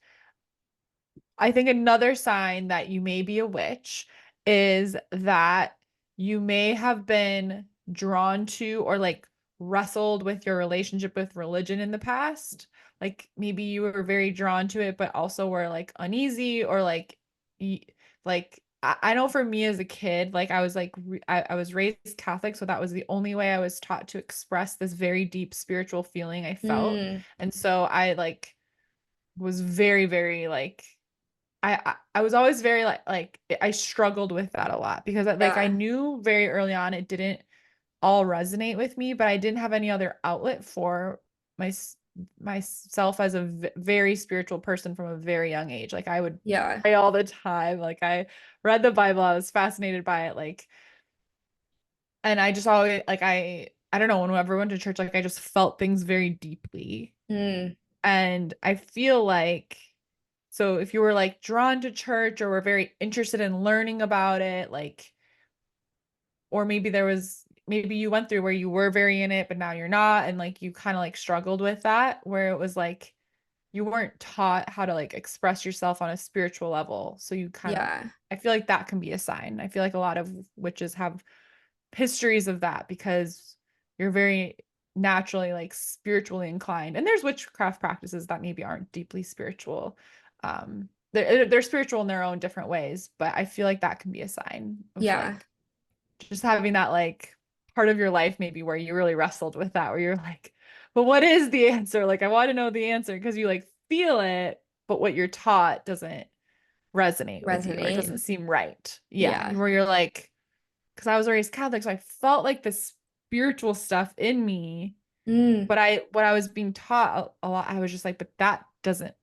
Speaker 1: I think another sign that you may be a witch is that you may have been drawn to or like wrestled with your relationship with religion in the past. Like maybe you were very drawn to it, but also were like uneasy or like, like I know for me as a kid, like I was like I was raised Catholic, so that was the only way I was taught to express this very deep spiritual feeling I felt.
Speaker 2: Mm,
Speaker 1: And so I like was very, very like I was always very like I struggled with that a lot because like I
Speaker 2: yeah.
Speaker 1: knew very early on it didn't all resonate with me, but I didn't have any other outlet for my myself as a very spiritual person from a very young age. Like I would
Speaker 2: Yeah.
Speaker 1: pray all the time. Like I read the Bible, I was fascinated by it. Like, and I just always like I don't know, whenever I went to church, like I just felt things very deeply.
Speaker 2: Mm.
Speaker 1: And I feel like, so if you were like drawn to church or were very interested in learning about it, like, or maybe there was, maybe you went through where you were very in it, but now you're not. And like you kind of like struggled with that, where it was like you weren't taught how to like express yourself on a spiritual level. So you kind of,
Speaker 2: Yeah.
Speaker 1: I feel like that can be a sign. I feel like a lot of witches have histories of that because you're very naturally like spiritually inclined. And there's witchcraft practices that maybe aren't deeply spiritual. They're spiritual in their own different ways, but I feel like that can be a sign of
Speaker 2: Yeah.
Speaker 1: like just having that like part of your life maybe where you really wrestled with that, where you're like, but what is the answer? Like I want to know the answer because you like feel it, but what you're taught doesn't resonate with you or it
Speaker 2: Resonate.
Speaker 1: doesn't seem right. Yeah,
Speaker 2: Yeah.
Speaker 1: where you're like, because I was raised Catholic, so I felt like the spiritual stuff in me,
Speaker 2: Mm,
Speaker 1: but I what I was being taught a lot, I was just like, but that doesn't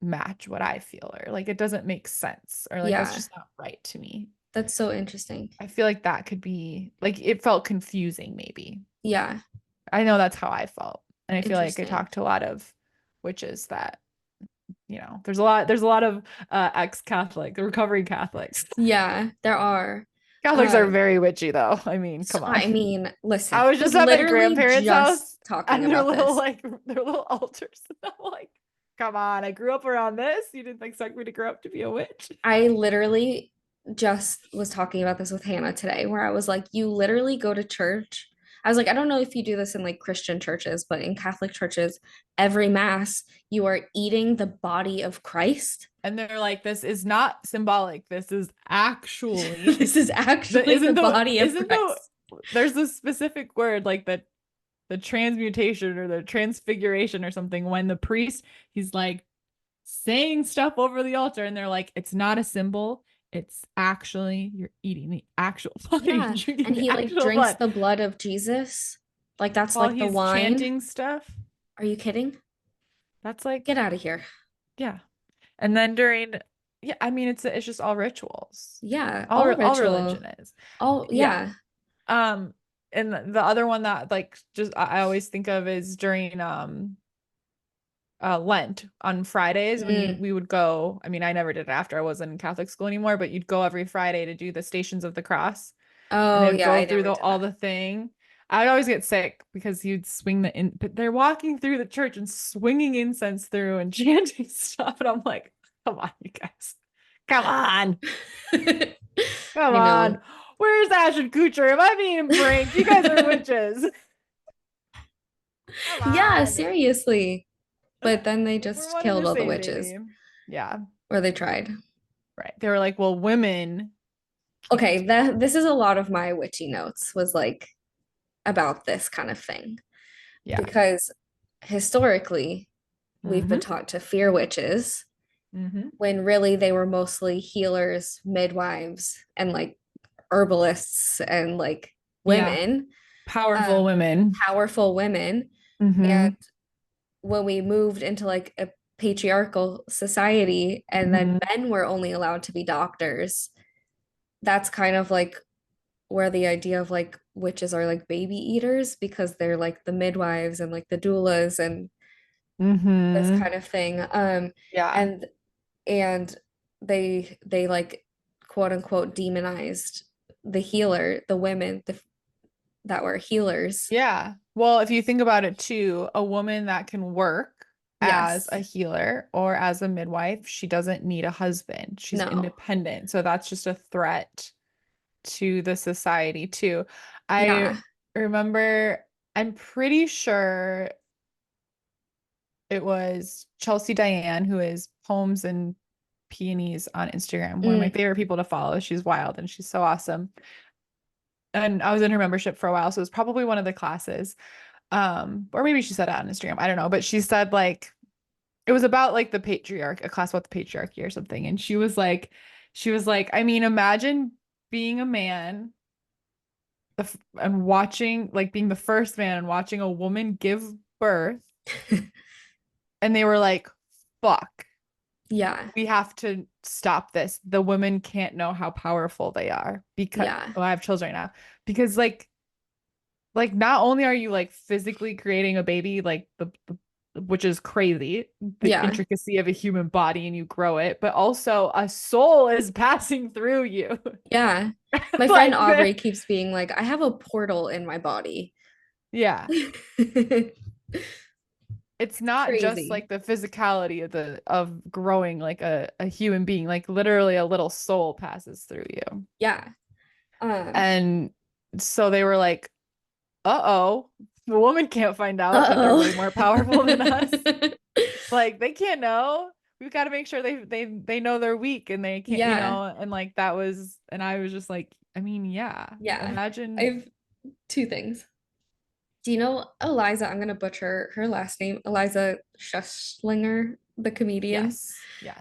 Speaker 1: match what I feel, or like it doesn't make sense, or like that's
Speaker 2: yeah.
Speaker 1: just not right to me.
Speaker 2: That's so interesting.
Speaker 1: I feel like that could be like it felt confusing, maybe.
Speaker 2: Yeah.
Speaker 1: I know that's how I felt. And I feel like I
Speaker 2: Interesting.
Speaker 1: talked to a lot of witches that, there's a lot of ex-Catholic, recovering Catholics.
Speaker 2: Yeah, there are.
Speaker 1: Catholics are
Speaker 2: Um,
Speaker 1: very witchy though. I mean,
Speaker 2: so
Speaker 1: come on.
Speaker 2: I mean, listen,
Speaker 1: I was
Speaker 2: I was
Speaker 1: just at my
Speaker 2: literally
Speaker 1: grandparents'
Speaker 2: just
Speaker 1: house
Speaker 2: talking
Speaker 1: and their
Speaker 2: about
Speaker 1: little
Speaker 2: this.
Speaker 1: like their little altars. And I'm like, come on, I grew up around this. You didn't expect me to grow up to be a witch.
Speaker 2: I literally just was talking about this with Hannah today, where I was like, you literally go to church. I was like, I don't know if you do this in like Christian churches, but in Catholic churches, every mass, you are eating the body of Christ.
Speaker 1: And they're like, this is not symbolic. This is actually
Speaker 2: This is
Speaker 1: the
Speaker 2: actually the body of
Speaker 1: isn't the
Speaker 2: Christ.
Speaker 1: there's a specific word like the transmutation or the transfiguration or something when the priest he's like saying stuff over the altar and they're like it's not a symbol, it's actually you're eating the actual body,
Speaker 2: Yeah.
Speaker 1: drinking
Speaker 2: And
Speaker 1: the
Speaker 2: he like
Speaker 1: actual
Speaker 2: drinks
Speaker 1: blood
Speaker 2: the blood of Jesus. Like that's
Speaker 1: while
Speaker 2: like the
Speaker 1: he's
Speaker 2: wine.
Speaker 1: chanting stuff.
Speaker 2: Are you kidding?
Speaker 1: That's like
Speaker 2: Get out of here.
Speaker 1: yeah. And then during yeah, I mean it's just all rituals.
Speaker 2: Yeah. All
Speaker 1: All
Speaker 2: ritual.
Speaker 1: religion is.
Speaker 2: All,
Speaker 1: Yeah.
Speaker 2: yeah.
Speaker 1: Um, and the other one that like just I always think of is during Lent on Fridays when you
Speaker 2: Mm.
Speaker 1: we would go. I mean, I never did it after I wasn't in Catholic school anymore, but you'd go every Friday to do the Stations of the Cross, and
Speaker 2: Oh,
Speaker 1: they'd
Speaker 2: yeah.
Speaker 1: go
Speaker 2: I
Speaker 1: through
Speaker 2: never
Speaker 1: the
Speaker 2: did
Speaker 1: all
Speaker 2: that.
Speaker 1: the thing. I'd always get sick because you'd swing the in, but they're walking through the church and swinging incense through and chanting stuff, and I'm like, come on, you guys, come on. Come
Speaker 2: I know.
Speaker 1: on. Where's Ashton Kutcher? Am I being pranked? You guys are witches. Come
Speaker 2: Yeah,
Speaker 1: on.
Speaker 2: seriously. But then they
Speaker 1: We're
Speaker 2: just
Speaker 1: one and
Speaker 2: killed
Speaker 1: the
Speaker 2: all the
Speaker 1: same,
Speaker 2: witches,
Speaker 1: baby. Yeah,
Speaker 2: or they tried.
Speaker 1: right. They were like, well, women can't
Speaker 2: Okay,
Speaker 1: do it.
Speaker 2: that this is a lot of my witchy notes was like about this kind of thing
Speaker 1: Yeah.
Speaker 2: because historically we've been
Speaker 1: Mm-hmm.
Speaker 2: taught to fear witches
Speaker 1: Mm-hmm.
Speaker 2: when really they were mostly healers, midwives, and like herbalists and like
Speaker 1: Yeah.
Speaker 2: women,
Speaker 1: Powerful
Speaker 2: um,
Speaker 1: women.
Speaker 2: powerful women. And
Speaker 1: Mm-hmm.
Speaker 2: when we moved into like a patriarchal society and then
Speaker 1: Mm-hmm.
Speaker 2: men were only allowed to be doctors, that's kind of like where the idea of like witches are like baby eaters because they're like the midwives and like the doulas and this
Speaker 1: Mm-hmm.
Speaker 2: kind of thing.
Speaker 1: Yeah.
Speaker 2: And and they like quote unquote demonized the healer, the women that were healers.
Speaker 1: Yeah. Well, if you think about it too, a woman that can work as
Speaker 2: Yes.
Speaker 1: a healer or as a midwife, she doesn't need a husband. She's
Speaker 2: No.
Speaker 1: independent. So that's just a threat to the society too. I
Speaker 2: Yeah.
Speaker 1: remember, I'm pretty sure it was Chelsea Diane, who is Poems and Peonies on Instagram, one of my
Speaker 2: Mm.
Speaker 1: favorite people to follow. She's wild and she's so awesome. And I was in her membership for a while, so it was probably one of the classes. Or maybe she said it on Instagram. I don't know, but she said like it was about like the patriarch, a class about the patriarchy or something. And she was like, I mean, imagine being a man and watching, like being the first man and watching a woman give birth. And they were like, fuck,
Speaker 2: Yeah.
Speaker 1: we have to stop this. The women can't know how powerful they are because,
Speaker 2: Yeah.
Speaker 1: oh, I have children right now. Because like not only are you like physically creating a baby, like the which is crazy, the
Speaker 2: Yeah.
Speaker 1: intricacy of a human body and you grow it, but also a soul is passing through you.
Speaker 2: Yeah. My friend
Speaker 1: Like
Speaker 2: Aubrey keeps being like, I have a portal in my body.
Speaker 1: yeah. It's not just
Speaker 2: Crazy.
Speaker 1: like the physicality of the of growing like a human being, like literally a little soul passes through you.
Speaker 2: Yeah. Um,
Speaker 1: And so they were like, uh-oh, the woman can't find out that they're
Speaker 2: uh-oh.
Speaker 1: way more powerful than us. Like they can't know. We've got to make sure they know they're weak and they can't,
Speaker 2: Yeah.
Speaker 1: and like that was, and I was just like, I mean, yeah,
Speaker 2: Yeah. I
Speaker 1: imagine.
Speaker 2: have two things. Do you know Eliza? I'm gonna butcher her last name, Eliza Schusslinger, the comedian.
Speaker 1: Yes,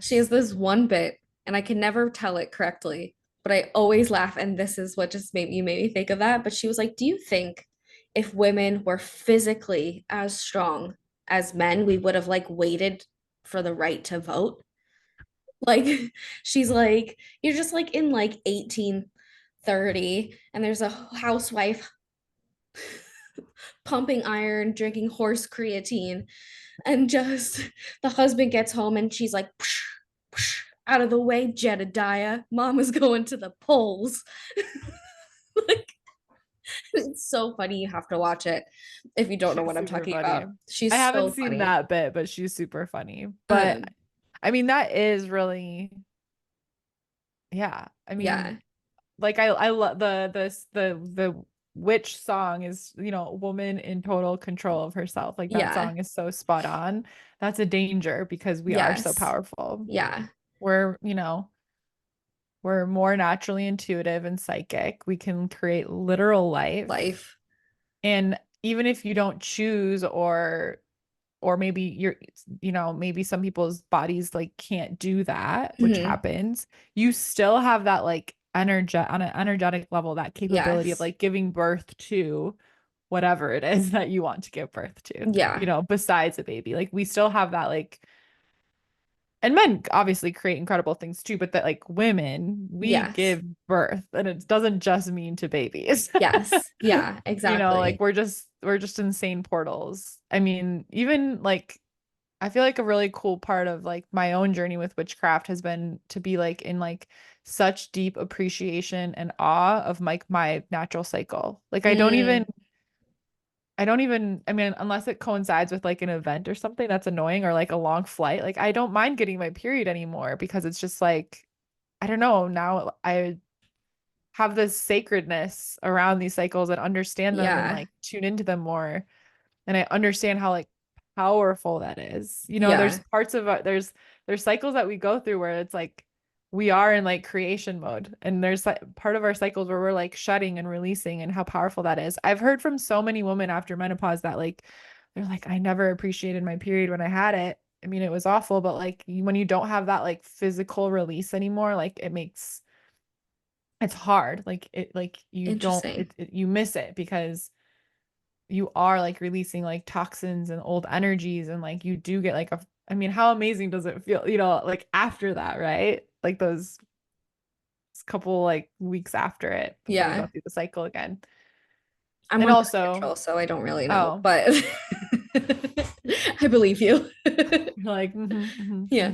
Speaker 2: She has
Speaker 1: yes.
Speaker 2: this one bit, and I can never tell it correctly, but I always laugh, and this is what just made me think of that. But she was like, "Do you think if women were physically as strong as men, we would have like waited for the right to vote?" Like, she's like, "You're just like in like 1830, and there's a housewife pumping iron, drinking horse creatine, and just the husband gets home and she's like, psh, psh, out of the way, Jedediah. Mama's going to the polls." Like, it's so funny. You have to watch it if you don't know
Speaker 1: She's
Speaker 2: what I'm
Speaker 1: super
Speaker 2: talking
Speaker 1: funny.
Speaker 2: about.
Speaker 1: I
Speaker 2: She's
Speaker 1: haven't
Speaker 2: so
Speaker 1: seen
Speaker 2: funny.
Speaker 1: that bit, but she's super funny. But
Speaker 2: Um,
Speaker 1: I mean, that is really, yeah. I mean,
Speaker 2: yeah,
Speaker 1: like I love the witch song is, woman in total control of herself. Like that
Speaker 2: yeah,
Speaker 1: song is so spot on. That's a danger because we are so
Speaker 2: yes,
Speaker 1: powerful.
Speaker 2: yeah,
Speaker 1: We're, we're more naturally intuitive and psychic. We can create literal life.
Speaker 2: life.
Speaker 1: And even if you don't choose or maybe maybe some people's bodies like can't do that, which
Speaker 2: Hmm.
Speaker 1: happens, you still have that like energy on an energetic level, that capability of
Speaker 2: Yes,
Speaker 1: like giving birth to whatever it is that you want to give birth to,
Speaker 2: yeah,
Speaker 1: besides a baby. Like we still have that like, and men obviously create incredible things too, but that like women, we
Speaker 2: yes,
Speaker 1: give birth and it doesn't just mean to babies.
Speaker 2: yes, yeah,
Speaker 1: Like
Speaker 2: exactly.
Speaker 1: we're just insane portals. I mean, even like I feel like a really cool part of like my own journey with witchcraft has been to be like in like such deep appreciation and awe of like my natural cycle. Like
Speaker 2: Mm,
Speaker 1: I mean, unless it coincides with like an event or something that's annoying or like a long flight, like I don't mind getting my period anymore because it's just like, I don't know, now I have this sacredness around these cycles and understand them and
Speaker 2: yeah,
Speaker 1: like tune into them more. And I understand how like powerful that is. There's
Speaker 2: yeah,
Speaker 1: parts of there's cycles that we go through where it's like we are in like creation mode, and there's like part of our cycles where we're like shedding and releasing, and how powerful that is. I've heard from so many women after menopause that like they're like, I never appreciated my period when I had it. I mean, it was awful, but like when you don't have that like physical release anymore, like it's hard. Like it like you don't
Speaker 2: interesting.
Speaker 1: you miss it because you are like releasing like toxins and old energies, and like you do get like I mean, how amazing does it feel, like after that, right? Like those couple like weeks after it before you go
Speaker 2: Yeah.
Speaker 1: through the cycle again.
Speaker 2: I'm
Speaker 1: And
Speaker 2: on birth
Speaker 1: also,
Speaker 2: control, so I don't really know,
Speaker 1: oh,
Speaker 2: but I believe you.
Speaker 1: you're like,
Speaker 2: Yeah.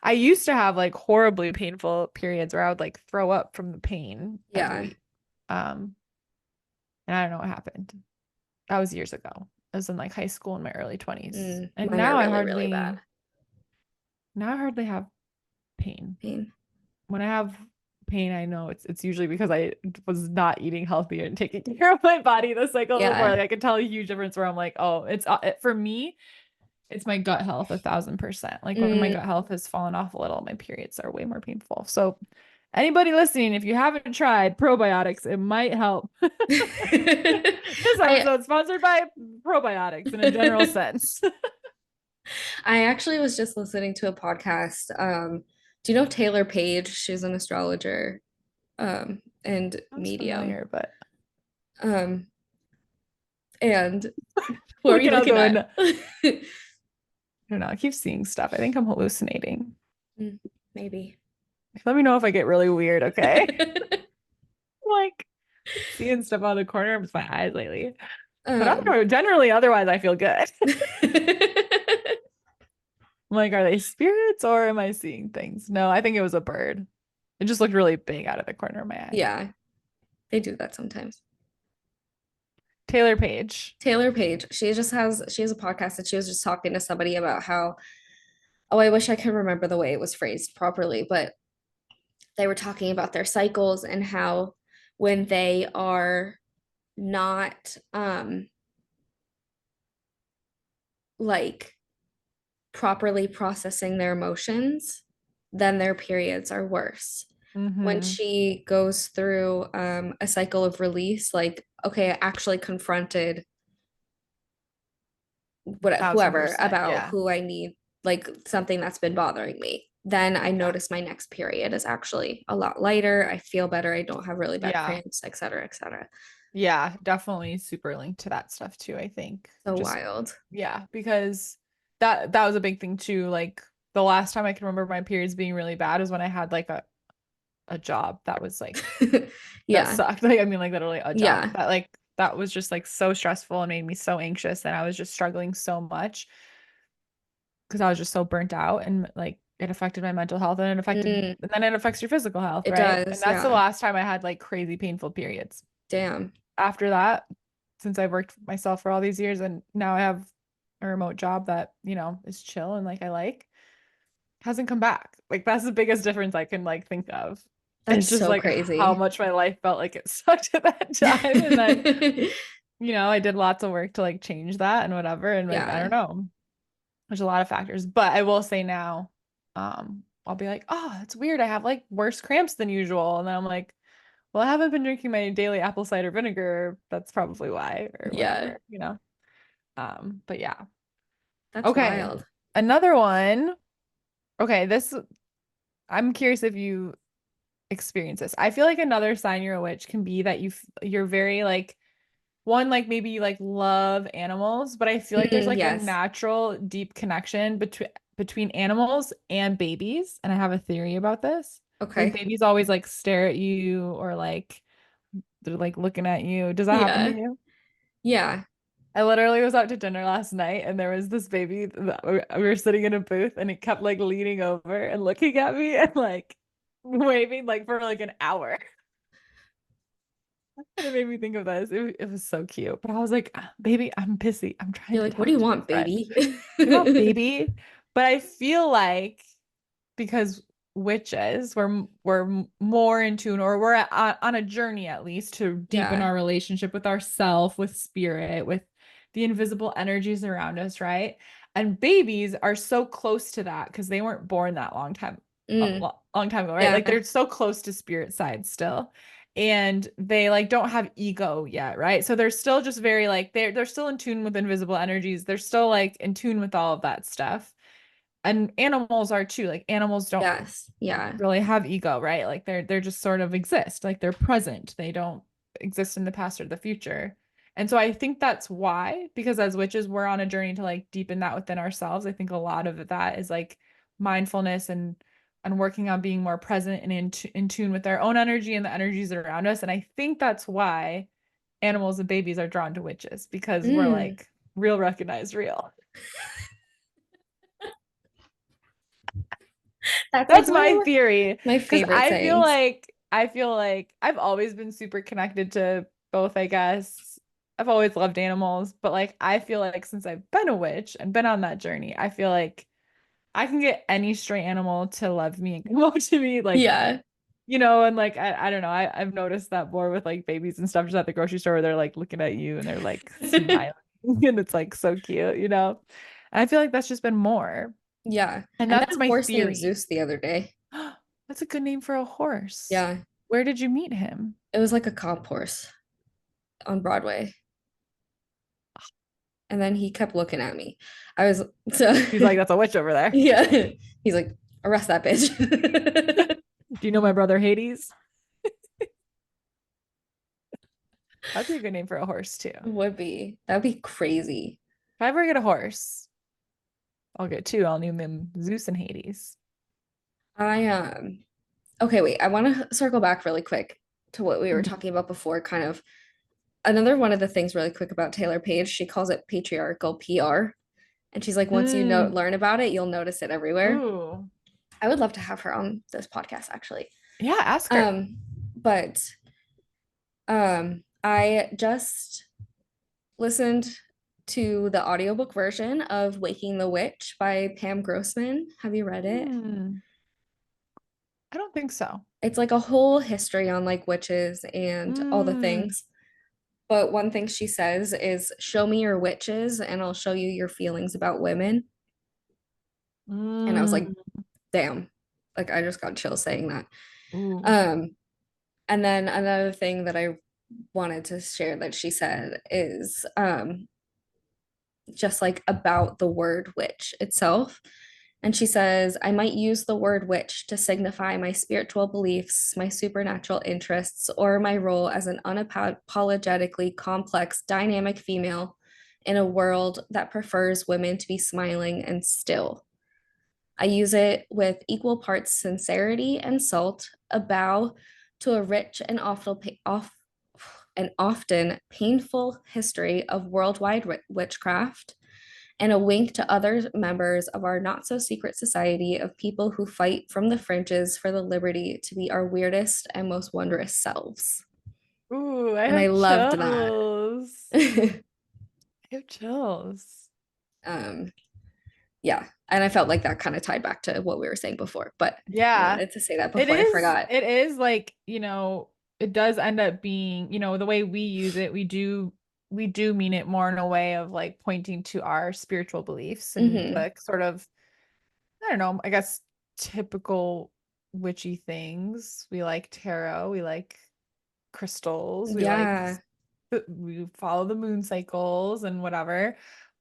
Speaker 1: I used to have like horribly painful periods where I would like throw up from the pain every
Speaker 2: Yeah.
Speaker 1: week. Um, and I don't know what happened. That was years ago. I was in like high school in my early 20s. And
Speaker 2: Mine are really, really bad.
Speaker 1: now I hardly have pain.
Speaker 2: Pain.
Speaker 1: When I have pain, I know it's usually because I was not eating healthy and taking care of my body the cycle before.
Speaker 2: Yeah.
Speaker 1: Like I can tell a huge difference where I'm like, oh, for me, it's my gut health 1,000%. Like when my
Speaker 2: Mm.
Speaker 1: gut health has fallen off a little, my periods are way more painful. So anybody listening, if you haven't tried probiotics, it might help. This
Speaker 2: I
Speaker 1: episode sponsored by probiotics in a general sense.
Speaker 2: I actually was just listening to a podcast. Do you know Taylor Page? She's an astrologer, and
Speaker 1: Sounds
Speaker 2: medium.
Speaker 1: familiar, but
Speaker 2: Um, and what are you
Speaker 1: looking out the
Speaker 2: looking at?
Speaker 1: window. I don't know. I keep seeing stuff. I think I'm hallucinating.
Speaker 2: Mm, maybe.
Speaker 1: Let me know if I get really weird, okay? Like seeing stuff out of the corner of my eyes lately. But
Speaker 2: Um,
Speaker 1: generally, otherwise, I feel good. I'm like, are they spirits or am I seeing things? No, I think it was a bird. It just looked really big out of the corner of my eye.
Speaker 2: yeah, they do that sometimes.
Speaker 1: Taylor Page.
Speaker 2: Taylor Page, she has a podcast and she was just talking to somebody about how, oh, I wish I could remember the way it was phrased properly, but they were talking about their cycles and how when they are not like properly processing their emotions, then their periods are worse. When
Speaker 1: Mm-hmm.
Speaker 2: she goes through a cycle of release, like, okay, I actually confronted whoever
Speaker 1: 1000%.
Speaker 2: about
Speaker 1: Yeah.
Speaker 2: who I need, like something that's been bothering me. Then I
Speaker 1: Yeah.
Speaker 2: notice my next period is actually a lot lighter. I feel better. I don't have really bad
Speaker 1: Yeah.
Speaker 2: cramps, et cetera, et cetera.
Speaker 1: Yeah. Definitely super linked to that stuff too, I think.
Speaker 2: So
Speaker 1: Just,
Speaker 2: wild.
Speaker 1: yeah, because that was a big thing too. Like the last time I can remember my periods being really bad was when I had like a job that was like that
Speaker 2: Yeah.
Speaker 1: sucked. Like I mean like literally a job
Speaker 2: Yeah.
Speaker 1: that like that was just like so stressful and made me so anxious and I was just struggling so much because I was just so burnt out and like it affected my mental health
Speaker 2: Mm,
Speaker 1: and then it affects your physical health,
Speaker 2: it
Speaker 1: right? And
Speaker 2: does.
Speaker 1: that's the
Speaker 2: Yeah.
Speaker 1: last time I had like crazy painful periods.
Speaker 2: Damn.
Speaker 1: After that, since I've worked myself for all these years and now I have a remote job that, is chill and like I like, hasn't come back. Like that's the biggest difference I can like think of.
Speaker 2: That's
Speaker 1: It's just
Speaker 2: so
Speaker 1: like how
Speaker 2: crazy.
Speaker 1: much my life felt like it sucked at that time. And then, I did lots of work to like change that and whatever. And like, I don't
Speaker 2: Yeah.
Speaker 1: know. There's a lot of factors. But I will say now, I'll be like, oh, that's weird. I have like worse cramps than usual. And then I'm like, well, I haven't been drinking my daily apple cider vinegar. That's probably why, or
Speaker 2: Yeah.
Speaker 1: whatever. But yeah.
Speaker 2: That's
Speaker 1: Okay.
Speaker 2: wild.
Speaker 1: Another one. Okay, I'm curious if you experience this. I feel like another sign you're a witch can be that you're very like one like maybe you like love animals, but I feel like there's like a
Speaker 2: Yes.
Speaker 1: natural deep connection between animals and babies, and I have a theory about this. Like
Speaker 2: Okay.
Speaker 1: babies always like stare at you or like they're like looking at you. Does that happen to
Speaker 2: Yeah.
Speaker 1: you?
Speaker 2: Yeah.
Speaker 1: I literally was out to dinner last night and there was this baby that we were sitting in a booth and it kept like leaning over and looking at me and like waving like for like an hour. And it made me think of this. It was so cute. But I was like, "Ah, baby, I'm busy. I'm trying
Speaker 2: You're
Speaker 1: to
Speaker 2: like, what do
Speaker 1: talk
Speaker 2: you
Speaker 1: to a
Speaker 2: want,
Speaker 1: friend.
Speaker 2: baby?
Speaker 1: You want baby? But I feel like because witches, we're more in tune, or we're on a journey at least to deepen
Speaker 2: Yeah.
Speaker 1: our relationship with ourself, with spirit, with the invisible energies around us, right? And babies are so close to that because they weren't born that
Speaker 2: Mm,
Speaker 1: long time ago, right?
Speaker 2: yeah.
Speaker 1: Like they're so close to spirit side still. And they like don't have ego yet, right? So they're still just very like they're still in tune with invisible energies. They're still like in tune with all of that stuff. And animals are too. Like animals don't
Speaker 2: Yes. Yeah.
Speaker 1: really have ego, right? Like they're just sort of exist. Like they're present. They don't exist in the past or the future. And so I think that's why, because as witches, we're on a journey to like deepen that within ourselves. I think a lot of that is like mindfulness and working on being more present and in tune with our own energy and the energies around us. And I think that's why animals and babies are drawn to witches because we're
Speaker 2: Mm,
Speaker 1: like real recognized real.
Speaker 2: that's like
Speaker 1: That's
Speaker 2: one of
Speaker 1: my theory.
Speaker 2: my
Speaker 1: Because
Speaker 2: favorite sayings.
Speaker 1: I feel like I've always been super connected to both, I guess. I've always loved animals, but like I feel like since I've been a witch and been on that journey, I feel like I can get any stray animal to love me and come up to me, like,
Speaker 2: Yeah.
Speaker 1: and like I don't know. I've noticed that more with like babies and stuff just at the grocery store where they're like looking at you and they're like smiling and it's like so cute. And I feel like that's just been more.
Speaker 2: Yeah.
Speaker 1: And
Speaker 2: I met
Speaker 1: that's
Speaker 2: a
Speaker 1: my
Speaker 2: horse named
Speaker 1: theory.
Speaker 2: Zeus the other day.
Speaker 1: That's a good name for a horse.
Speaker 2: Yeah.
Speaker 1: Where did you meet him?
Speaker 2: It was like a comp horse on Broadway. And then he kept looking at me. I was so
Speaker 1: He's like, that's a witch over there.
Speaker 2: yeah. He's like, arrest that bitch.
Speaker 1: Do you know my brother Hades? That'd be a good name for a horse too. If
Speaker 2: Would be. That'd be crazy.
Speaker 1: I ever get a horse, I'll get two. I'll name them Zeus and Hades.
Speaker 2: I okay, wait. I want to circle back really quick to what we were
Speaker 1: Mhm.
Speaker 2: talking about before, kind of Another one of the things really quick about Taylor Page, she calls it patriarchal PR. And she's like, once you know
Speaker 1: Mm.
Speaker 2: learn about it, you'll notice it everywhere.
Speaker 1: Ooh.
Speaker 2: I would love to have her on this podcast actually.
Speaker 1: Yeah, ask her.
Speaker 2: Um, but I just listened to the audiobook version of Waking the Witch by Pam Grossman. Have you read it?
Speaker 1: Hmm. I don't think so.
Speaker 2: It's like a whole history on like witches and all the
Speaker 1: Mm.
Speaker 2: things. But one thing she says is, show me your witches and I'll show you your feelings about women. And I was like,
Speaker 1: Mm.
Speaker 2: damn. Like I just got chills saying that.
Speaker 1: Ooh.
Speaker 2: Um, and then another thing that I wanted to share that she said is just like about the word witch itself. And she says, I might use the word witch to signify my spiritual beliefs, my supernatural interests, or my role as an unapologetically complex, dynamic female in a world that prefers women to be smiling and still. I use it with equal parts sincerity and salt, a bow to a rich and often painful history of worldwide witchcraft, and a wink to other members of our not so secret society of people who fight from the fringes for the liberty to be our weirdest and most wondrous selves.
Speaker 1: Ooh, I
Speaker 2: And I
Speaker 1: have
Speaker 2: loved that.
Speaker 1: chills. I have chills.
Speaker 2: um, yeah. And I felt like that kind of tied back to what we were saying before, but I
Speaker 1: Yeah.
Speaker 2: wanted to say that before I forgot.
Speaker 1: It is like, it does end up being, the way we use it, we do mean it more in a way of like pointing to our spiritual beliefs and
Speaker 2: Hmm.
Speaker 1: like sort of, I don't know, I guess typical witchy things. We like tarot, we like crystals,
Speaker 2: Yeah.
Speaker 1: we follow the moon cycles and whatever.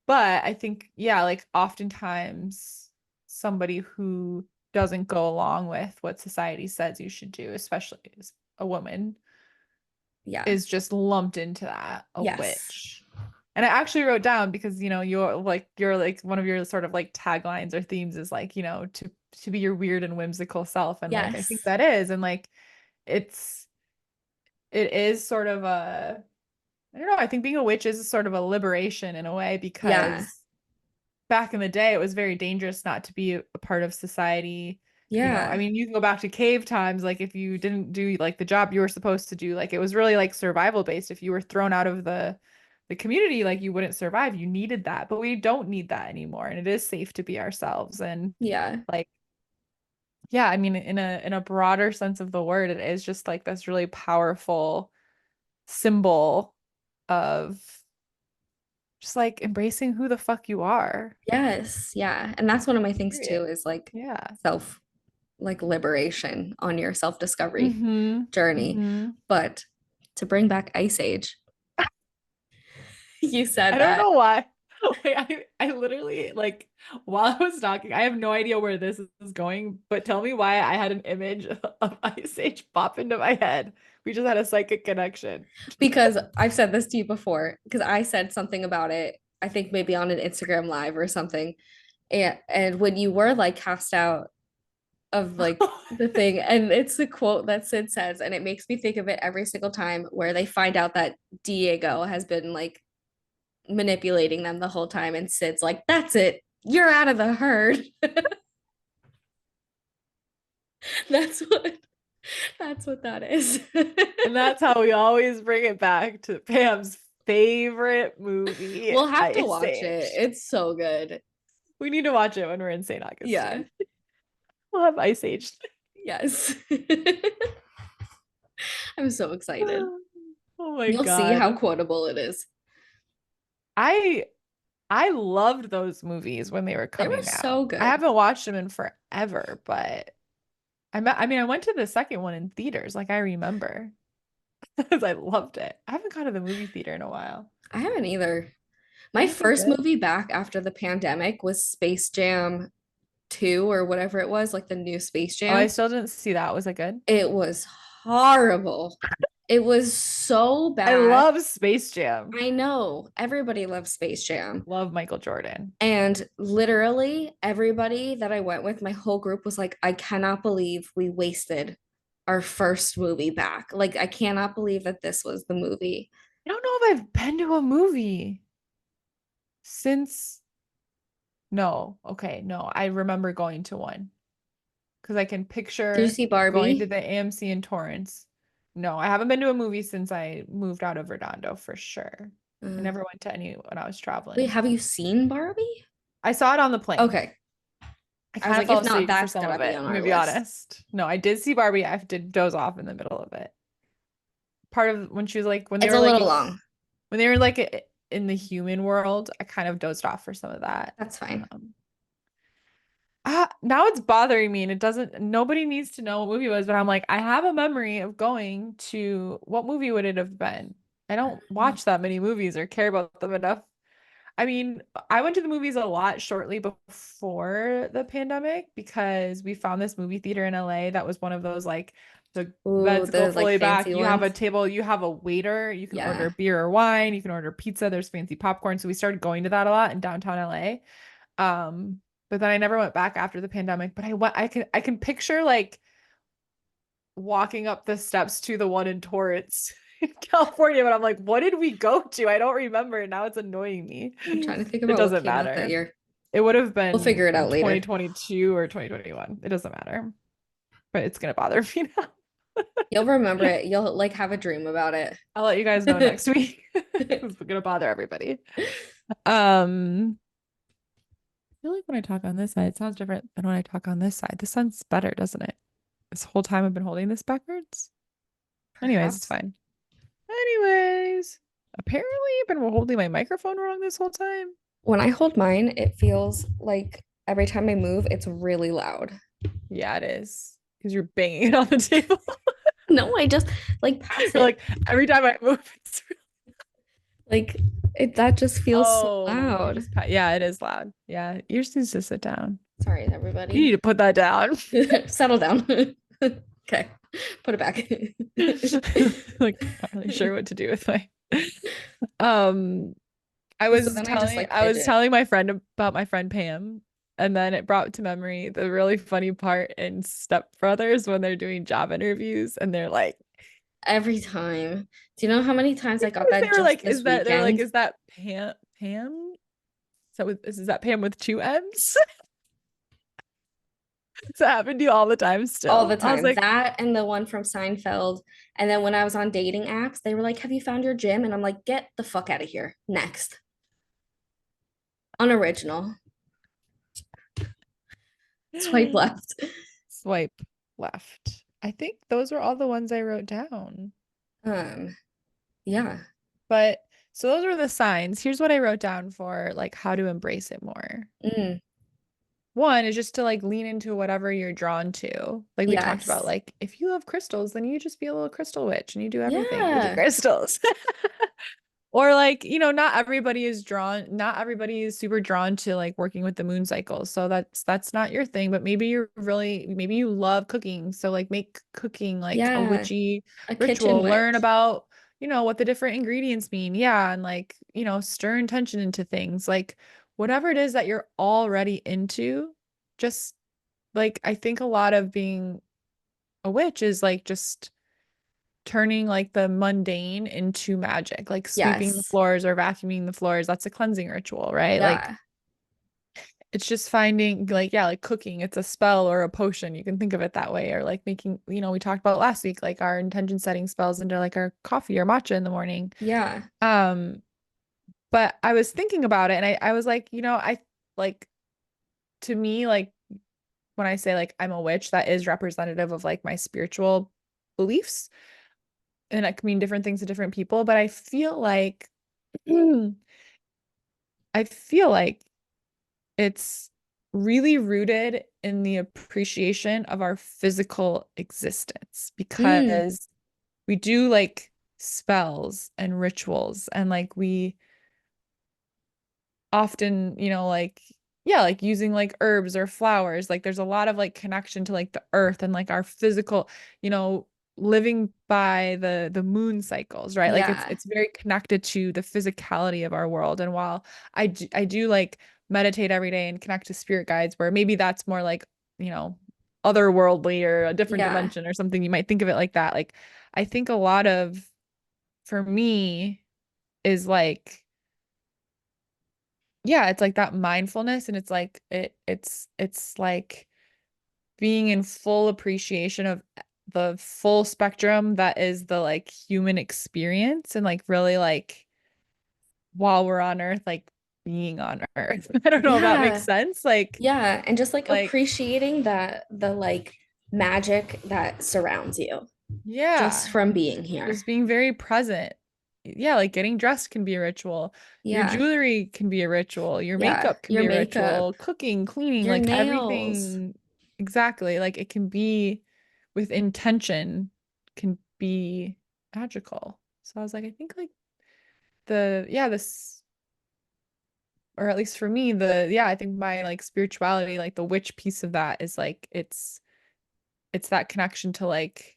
Speaker 1: But I think, yeah, like oftentimes somebody who doesn't go along with what society says you should do, especially as a woman,
Speaker 2: Yeah.
Speaker 1: is just lumped into that, a
Speaker 2: Yes.
Speaker 1: witch. And I actually wrote down because, you're like one of your sort of like taglines or themes is like, to be your weird and whimsical self. And like I think
Speaker 2: Yes.
Speaker 1: that is. And like it's it is sort of a I don't know. I think being a witch is sort of a liberation in a way
Speaker 2: Yeah.
Speaker 1: because back in the day, it was very dangerous not to be a part of society. I
Speaker 2: Yeah.
Speaker 1: mean, you can go back to cave times, like if you didn't do like the job you were supposed to do, like it was really like survival based. If you were thrown out of the community, like you wouldn't survive. You needed that, but we don't need that anymore, and it is safe to be ourselves. And
Speaker 2: Yeah.
Speaker 1: like, yeah, I mean, in a broader sense of the word, it is just like this really powerful symbol of just like embracing who the fuck you are.
Speaker 2: Yes. Yeah. And that's one of my things too,
Speaker 1: Period.
Speaker 2: is like
Speaker 1: Yeah.
Speaker 2: self like liberation on your self-discovery
Speaker 1: Mm-hmm.
Speaker 2: journey.
Speaker 1: Mm-hmm.
Speaker 2: But to bring back Ice Age, you said
Speaker 1: I don't
Speaker 2: that
Speaker 1: know why. Wait, I literally like while I was talking, I have no idea where this is going, but tell me why I had an image of Ice Age pop into my head. We just had a psychic connection.
Speaker 2: because I've said this to you before, because I said something about it, I think maybe on an Instagram live or something. And when you were like cast out of like the thing, and it's the quote that Sid says, and it makes me think of it every single time where they find out that Diego has been like manipulating them the whole time, and Sid's like, that's it, you're out of the herd. that's what that's what that is.
Speaker 1: And that's how we always bring it back to Pam's favorite movie,
Speaker 2: We'll have to
Speaker 1: Ice
Speaker 2: watch it.
Speaker 1: Age.
Speaker 2: It's so good.
Speaker 1: We need to watch it when we're in St.
Speaker 2: Yeah.
Speaker 1: Augustine. We'll have Ice Age.
Speaker 2: Yes. I'm so excited.
Speaker 1: Oh my
Speaker 2: You'll see how
Speaker 1: God.
Speaker 2: quotable it is.
Speaker 1: I I loved those movies when they were
Speaker 2: They were
Speaker 1: coming out.
Speaker 2: so
Speaker 1: I
Speaker 2: good.
Speaker 1: haven't watched them in forever, but I mean I went to the second one in theaters, like I remember. Because I loved it. I haven't gone to the movie theater in a while.
Speaker 2: I haven't either. My
Speaker 1: Anything
Speaker 2: first
Speaker 1: good?
Speaker 2: movie back after the pandemic was Space Jam 2 or whatever it was, like the new Space
Speaker 1: Oh, I
Speaker 2: Jam.
Speaker 1: still didn't see that. Was it good?
Speaker 2: It was horrible. It was so
Speaker 1: I
Speaker 2: bad.
Speaker 1: love Space Jam.
Speaker 2: I know everybody loves Space Jam.
Speaker 1: Love Michael Jordan.
Speaker 2: And literally everybody that I went with, my whole group was like, I cannot believe we wasted our first movie back. Like, I cannot believe that this was the movie.
Speaker 1: I don't know if I've been to a movie since. No, okay, no. I remember going to one because I can
Speaker 2: Did you
Speaker 1: picture
Speaker 2: see
Speaker 1: going to
Speaker 2: Barbie?
Speaker 1: the AMC in Torrance. No, I haven't been to a movie since I moved out of Redondo for sure. I
Speaker 2: Uh,
Speaker 1: never went to any when I was
Speaker 2: Wait,
Speaker 1: traveling.
Speaker 2: have you seen Barbie?
Speaker 1: I saw it on the plane.
Speaker 2: Okay.
Speaker 1: I
Speaker 2: I was
Speaker 1: kind of
Speaker 2: like,
Speaker 1: fell
Speaker 2: if not,
Speaker 1: asleep for
Speaker 2: that's
Speaker 1: some
Speaker 2: gotta
Speaker 1: of
Speaker 2: be
Speaker 1: it,
Speaker 2: on
Speaker 1: I'm gonna
Speaker 2: our
Speaker 1: be
Speaker 2: list.
Speaker 1: honest. No, I did see Barbie. I did doze off in the middle of it. Part of when she was like when they
Speaker 2: It's
Speaker 1: were
Speaker 2: a
Speaker 1: like
Speaker 2: little long.
Speaker 1: when they were like in the human world, I kind of dozed off for some of that.
Speaker 2: That's fine.
Speaker 1: Um, now it's bothering me and it doesn't, nobody needs to know what movie it was, but I'm like, I have a memory of going to, what movie would it have been? I don't watch that many movies or care about them enough. I mean, I went to the movies a lot shortly before the pandemic because we found this movie theater in LA that was one of those like the
Speaker 2: Ooh,
Speaker 1: beds go
Speaker 2: the like
Speaker 1: fully back.
Speaker 2: fancy
Speaker 1: You have a
Speaker 2: ones.
Speaker 1: table, you have a waiter, you can order
Speaker 2: Yeah.
Speaker 1: beer or wine, you can order pizza, there's fancy popcorn. So we started going to that a lot in downtown LA. But then I never went back after the pandemic. But I can picture like walking up the steps to the one in Torrance in California, but I'm like, what did we go to? I don't remember. Now it's annoying me.
Speaker 2: I'm trying to think
Speaker 1: It
Speaker 2: about what
Speaker 1: doesn't
Speaker 2: came out that
Speaker 1: matter.
Speaker 2: year.
Speaker 1: It would have
Speaker 2: We'll
Speaker 1: been
Speaker 2: figure it out later.
Speaker 1: 2022 or 2021. It doesn't matter. But it's gonna bother me now.
Speaker 2: You'll remember it. You'll like have a dream about it.
Speaker 1: I'll let you guys know next week. It's gonna bother everybody. Um, I feel like when I talk on this side, it sounds different than when I talk on this side. This sounds better, doesn't it? This whole time I've been holding this backwards. Anyways, it's
Speaker 2: Perhaps.
Speaker 1: fine. Anyways, apparently I've been holding my microphone wrong this whole time.
Speaker 2: When I hold mine, it feels like every time I move, it's really loud.
Speaker 1: Yeah, it is. Because you're banging it on the table.
Speaker 2: No, I just like pass
Speaker 1: You're
Speaker 2: it.
Speaker 1: like, every time I move, it's
Speaker 2: Like that just feels so
Speaker 1: oh, you
Speaker 2: loud.
Speaker 1: just yeah, it is loud. Yeah, yours needs to sit down.
Speaker 2: Sorry,
Speaker 1: You need
Speaker 2: everybody.
Speaker 1: to put that down.
Speaker 2: Settle down. Okay. Put it back.
Speaker 1: Like, not really sure what to do with my um
Speaker 2: So then I just like
Speaker 1: I was
Speaker 2: fidget.
Speaker 1: telling my friend about my friend Pam, and then it brought to memory the really funny part in Step Brothers when they're doing job interviews and they're like
Speaker 2: Every time. Do you know how many times I got
Speaker 1: they
Speaker 2: that
Speaker 1: were
Speaker 2: just
Speaker 1: like,
Speaker 2: this weekend?
Speaker 1: is that Pam? Is that Pam with two M's? Does that happen to you all the time
Speaker 2: All the
Speaker 1: still? I was
Speaker 2: time.
Speaker 1: like,
Speaker 2: That and the one from Seinfeld. And then when I was on dating apps, they were like, "Have you found your gym?" And I'm like, "Get the fuck out of here." Next. Unoriginal. Swipe left.
Speaker 1: swipe left. I think those were all the ones I wrote down.
Speaker 2: Um, yeah.
Speaker 1: But so those were the signs. Here's what I wrote down for like how to embrace it more.
Speaker 2: Mm,
Speaker 1: One is just to like lean into whatever you're drawn to. Like we talked about,
Speaker 2: yes.
Speaker 1: like if you love crystals, then you just be a little crystal witch and you do everything with your
Speaker 2: Yeah.
Speaker 1: crystals. Or like, not everybody is super drawn to like working with the moon cycles. So that's not your thing, but maybe you love cooking. So like make cooking like a
Speaker 2: Yeah.
Speaker 1: witchy
Speaker 2: A kitchen
Speaker 1: ritual, learn
Speaker 2: witch.
Speaker 1: about, what the different ingredients mean. Yeah, and like, stir intention into things. Like whatever it is that you're already into, just like I think a lot of being a witch is like just turning like the mundane into magic, like sweeping the
Speaker 2: Yes.
Speaker 1: floors or vacuuming the floors. That's a cleansing ritual, right? Like
Speaker 2: Yeah.
Speaker 1: it's just finding like, yeah, like cooking, it's a spell or a potion. You can think of it that way. Or like making, we talked about last week, like our intention setting spells into like our coffee or matcha in the morning.
Speaker 2: Yeah.
Speaker 1: Um, but I was thinking about it and I was like, I like to me, like when I say like I'm a witch, that is representative of like my spiritual beliefs. And it can mean different things to different people, but I feel like I feel like it's really rooted in the appreciation of our physical existence
Speaker 2: Mm,
Speaker 1: because we do like spells and rituals and like we often, like, yeah, like using like herbs or flowers. Like there's a lot of like connection to like the earth and like our physical, you know, living by the moon cycles, right? Like
Speaker 2: yeah.
Speaker 1: it's very connected to the physicality of our world. And while I do like meditate every day and connect to spirit guides where maybe that's more like, you know, otherworldly or a different
Speaker 2: Yeah.
Speaker 1: dimension or something, you might think of it like that. Like I think a lot of for me is like, yeah, it's like that mindfulness, and it's like it's like being in full appreciation of the full spectrum that is the like human experience, and like really like while we're on Earth, like being on Earth. I don't know if that makes
Speaker 2: Yeah.
Speaker 1: sense.
Speaker 2: Yeah. And just like
Speaker 1: Like,
Speaker 2: appreciating the like magic that surrounds you just
Speaker 1: yeah,
Speaker 2: from being here.
Speaker 1: just being very present. Yeah, like getting dressed can be a ritual. Your
Speaker 2: Yeah.
Speaker 1: jewelry can be a ritual. Your
Speaker 2: Yeah.
Speaker 1: makeup can
Speaker 2: Your
Speaker 1: be a
Speaker 2: makeup,
Speaker 1: ritual. Cooking, cleaning,
Speaker 2: your
Speaker 1: like
Speaker 2: nails.
Speaker 1: everything. Exactly. Like it can be with intention, can be magical. So I was like, I think like this, or at least for me, I think my like spirituality, like the witch piece of that is like it's that connection to like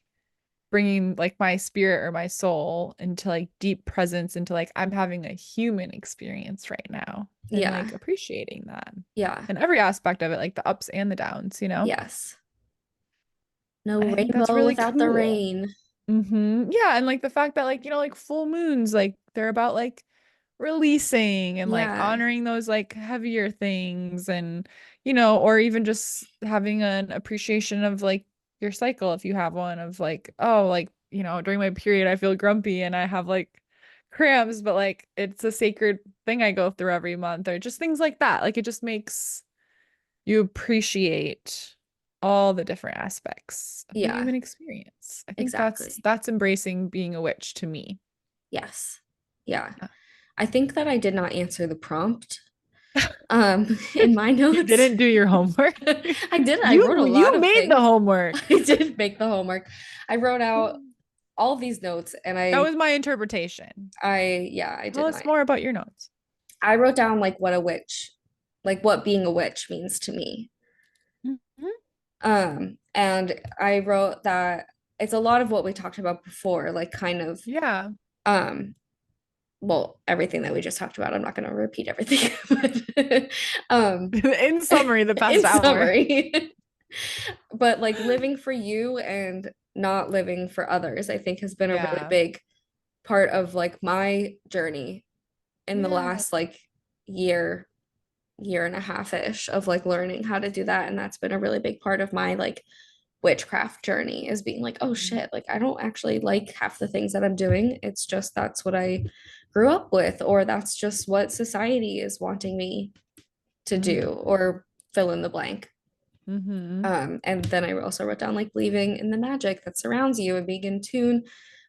Speaker 1: bringing like my spirit or my soul into like deep presence, into like I'm having a human experience right now, and
Speaker 2: Yeah.
Speaker 1: like appreciating that
Speaker 2: Yeah.
Speaker 1: and every aspect of it, like the ups and the downs, you know?
Speaker 2: Yes. No
Speaker 1: And I think that's
Speaker 2: rainbow
Speaker 1: really
Speaker 2: without the
Speaker 1: cool.
Speaker 2: rain.
Speaker 1: Yeah, and like the fact that like, like full moons, like they're about like releasing and like
Speaker 2: Yeah.
Speaker 1: honoring those like heavier things, and or even just having an appreciation of like your cycle if you have one, of like, oh, like, during my period I feel grumpy and I have like cramps, but like it's a sacred thing I go through every month, or just things like that. Like it just makes you appreciate all the different aspects of the
Speaker 2: Yeah.
Speaker 1: human experience. I think that's
Speaker 2: Exactly.
Speaker 1: that's embracing being a witch to me.
Speaker 2: Yes. Yeah.
Speaker 1: Yeah.
Speaker 2: I think that I did not answer the prompt in my
Speaker 1: You
Speaker 2: notes.
Speaker 1: didn't do your homework.
Speaker 2: I did. I wrote a lot
Speaker 1: You
Speaker 2: of
Speaker 1: made the
Speaker 2: things.
Speaker 1: homework.
Speaker 2: I did make the homework. I wrote out all of these notes and
Speaker 1: That was my interpretation.
Speaker 2: yeah, I
Speaker 1: Tell
Speaker 2: did
Speaker 1: us
Speaker 2: not.
Speaker 1: more about your notes.
Speaker 2: I wrote down like what a witch, like what being a witch means to me.
Speaker 1: Mhm.
Speaker 2: And I wrote that it's a lot of what we talked about before, like kind of
Speaker 1: Yeah.
Speaker 2: um well, everything that we just talked about. I'm not going to repeat everything, but
Speaker 1: In summary, the past
Speaker 2: in
Speaker 1: hour.
Speaker 2: summary, but like living for you and not living for others, I think has been a really
Speaker 1: Yeah.
Speaker 2: big part of like my journey in the
Speaker 1: Yeah.
Speaker 2: last like year, year and a half-ish of like learning how to do that. And that's been a really big part of my like witchcraft journey, is being like, oh shit, like I don't actually like half the things that I'm doing. It's just that's what I grew up with, or that's just what society is wanting me to do,
Speaker 1: Mm-hmm.
Speaker 2: or fill in the blank.
Speaker 1: Mm-hmm.
Speaker 2: And then I also wrote down like believing in the magic that surrounds you and being in tune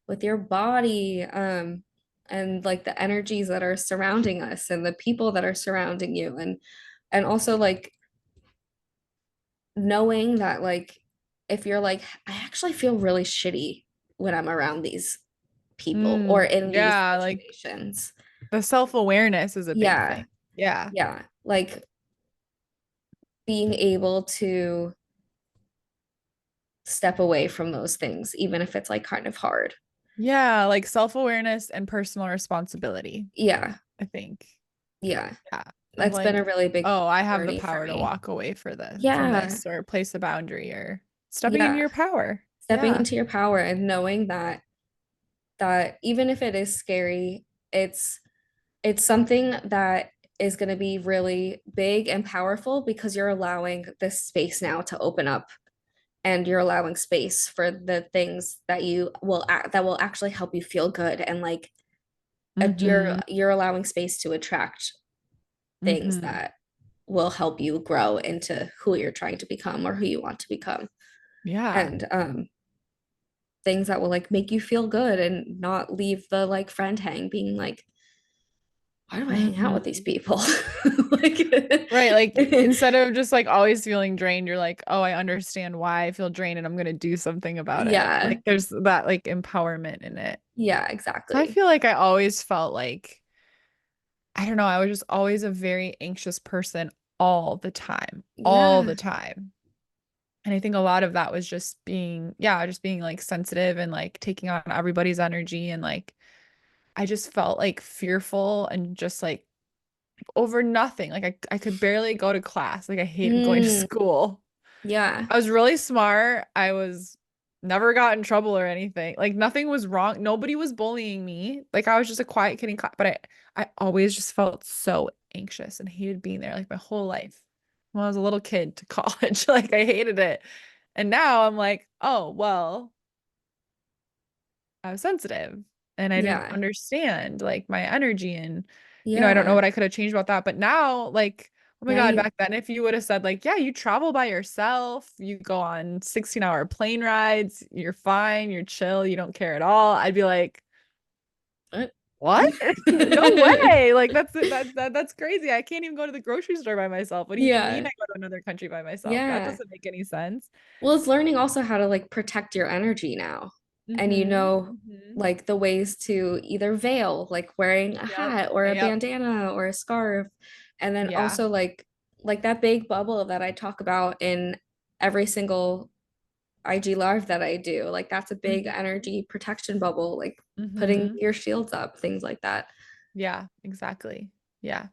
Speaker 2: with your body, and like the energies that are surrounding us and the people that are surrounding you, and also like knowing that like if you're like I actually feel really shitty when I'm around these people or in these
Speaker 1: Yeah, like
Speaker 2: situations.
Speaker 1: the self-awareness is a big
Speaker 2: Yeah.
Speaker 1: thing. Yeah.
Speaker 2: Yeah. Like being able to step away from those things, even if it's like kind of hard.
Speaker 1: Yeah, like self-awareness and personal responsibility,
Speaker 2: Yeah.
Speaker 1: I think.
Speaker 2: Yeah.
Speaker 1: Yeah. Of
Speaker 2: That's been a
Speaker 1: like,
Speaker 2: really big
Speaker 1: oh, I have the
Speaker 2: journey for
Speaker 1: power to
Speaker 2: me.
Speaker 1: walk away from
Speaker 2: Yeah.
Speaker 1: this, or place a boundary, or stepping into
Speaker 2: Yeah.
Speaker 1: your power.
Speaker 2: Stepping
Speaker 1: Yeah.
Speaker 2: into your power and knowing that even if it is scary, it's something that is going to be really big and powerful because you're allowing this space now to open up, and you're allowing space for the things that you will that will actually help you feel good, and like
Speaker 1: Mm-hmm.
Speaker 2: you're allowing space to attract things
Speaker 1: Mm-hmm.
Speaker 2: that will help you grow into who you're trying to become or who you want to become,
Speaker 1: Yeah.
Speaker 2: and things that will like make you feel good and not leave the like friend hang being like, why do I hang out with these
Speaker 1: Mm-hmm.
Speaker 2: people? Like
Speaker 1: Right. Like instead of just like always feeling drained, you're like, oh, I understand why I feel drained and I'm gonna do something about it.
Speaker 2: yeah,
Speaker 1: Like there's that like empowerment in it.
Speaker 2: yeah,
Speaker 1: So I
Speaker 2: exactly.
Speaker 1: feel like I always felt like, I don't know, I was just always a very anxious person all the time, all
Speaker 2: Yeah.
Speaker 1: the time. And I think a lot of that was just being, yeah, just being like sensitive and like taking on everybody's energy. And like, I just felt like fearful and just like over nothing. Like I could barely go to class. Like I hated going to
Speaker 2: Mm,
Speaker 1: school.
Speaker 2: yeah.
Speaker 1: I was really smart. I was never got in trouble or anything. Like nothing was wrong. Nobody was bullying me. Like I was just a quiet kid in class, but I always just felt so anxious and hated being there like my whole life. When I was a little kid to college, like I hated it. And now I'm like, oh, well, I was sensitive and I didn't
Speaker 2: Yeah.
Speaker 1: understand like my energy and I don't know
Speaker 2: Yeah.
Speaker 1: what I could have changed about that. But now, like, oh my
Speaker 2: Now
Speaker 1: God,
Speaker 2: you
Speaker 1: back then, if you would have said, like, yeah, you travel by yourself, you go on 16-hour plane rides, you're fine, you're chill, you don't care at all, I'd be like,
Speaker 2: what?
Speaker 1: what? No way. Like that's crazy. I can't even go to the grocery store by myself. What do you mean
Speaker 2: Yeah.
Speaker 1: I go to another country by myself? That
Speaker 2: Yeah.
Speaker 1: doesn't make any sense.
Speaker 2: Well, it's learning also how to like protect your energy now. And you
Speaker 1: Mm-hmm.
Speaker 2: know,
Speaker 1: Mm-hmm.
Speaker 2: like the ways to either veil, like wearing a
Speaker 1: Yep.
Speaker 2: hat or a
Speaker 1: Yep.
Speaker 2: bandana or a scarf. And then
Speaker 1: Yeah.
Speaker 2: also like that big bubble that I talk about in every single IG live that I do. Like that's a big
Speaker 1: Mm-hmm.
Speaker 2: energy protection bubble, like putting
Speaker 1: Mm-hmm.
Speaker 2: your shields up, things like that.
Speaker 1: Yeah, exactly. Yeah.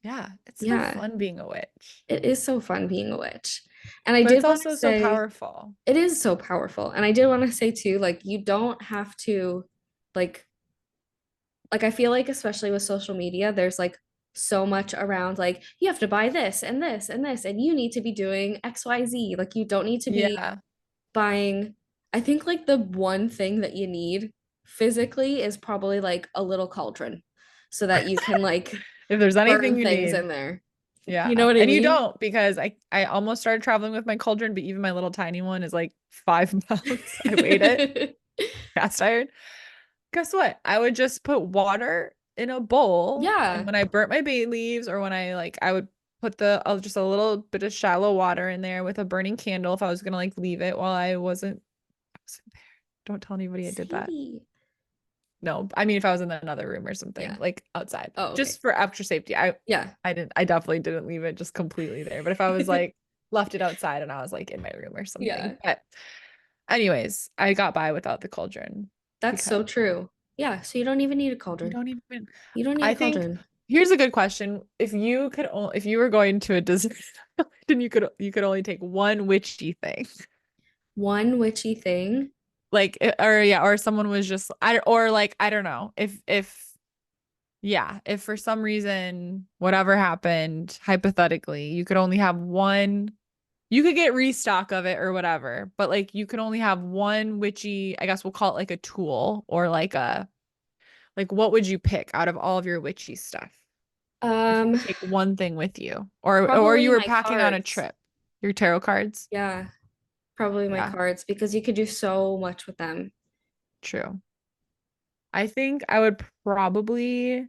Speaker 1: Yeah. It's so
Speaker 2: Yeah,
Speaker 1: fun being a witch.
Speaker 2: it is so fun being a witch. And I
Speaker 1: But it's
Speaker 2: did want to
Speaker 1: also so
Speaker 2: say
Speaker 1: powerful.
Speaker 2: it is so powerful. And I did want to say too, like you don't have to like I feel like especially with social media, there's like so much around like you have to buy this and this and this and you need to be doing XYZ. Like you don't need to be
Speaker 1: Yeah.
Speaker 2: buying. I think like the one thing that you need physically is probably like a little cauldron so that you can like
Speaker 1: If there's anything
Speaker 2: burn
Speaker 1: you
Speaker 2: things
Speaker 1: need.
Speaker 2: in there. You know
Speaker 1: Yeah.
Speaker 2: what I
Speaker 1: And you
Speaker 2: mean?
Speaker 1: don't because I almost started traveling with my cauldron, but even my little tiny one is like 5 pounds. I weighed it, cast iron. Guess what? I would just put water in a bowl, and
Speaker 2: Yeah,
Speaker 1: when I burnt my bay leaves or when I would put just a little bit of shallow water in there with a burning candle if I was gonna like leave it while I wasn't there. Don't tell anybody I did that.
Speaker 2: Sadie.
Speaker 1: No, I mean if I was in another room or something,
Speaker 2: Yeah.
Speaker 1: like outside,
Speaker 2: Oh, okay.
Speaker 1: just for extra safety.
Speaker 2: Yeah.
Speaker 1: I definitely didn't leave it just completely there. But if I was like left it outside and I was like in my room or something.
Speaker 2: Yeah.
Speaker 1: But anyways, I got by without the cauldron
Speaker 2: That's
Speaker 1: because
Speaker 2: so true. Yeah, so you don't even need a
Speaker 1: you
Speaker 2: cauldron.
Speaker 1: don't even
Speaker 2: You don't need a
Speaker 1: I think
Speaker 2: cauldron.
Speaker 1: here's a good question. If you were going to a desert then you could only take one witchy thing.
Speaker 2: One witchy thing.
Speaker 1: Like or yeah, or someone was just I or like I don't know. If yeah, if for some reason whatever happened, hypothetically, you could only have one, you could get restock of it or whatever, but like you could only have one witchy, I guess we'll call it like a tool or like what would you pick out of all of your witchy stuff if you
Speaker 2: Um,
Speaker 1: could take one thing with you or
Speaker 2: Probably
Speaker 1: you were
Speaker 2: my
Speaker 1: packing on a
Speaker 2: cards.
Speaker 1: trip, your tarot cards?
Speaker 2: Yeah, probably my
Speaker 1: Yeah,
Speaker 2: cards because you could do so much with them.
Speaker 1: true. I think I would probably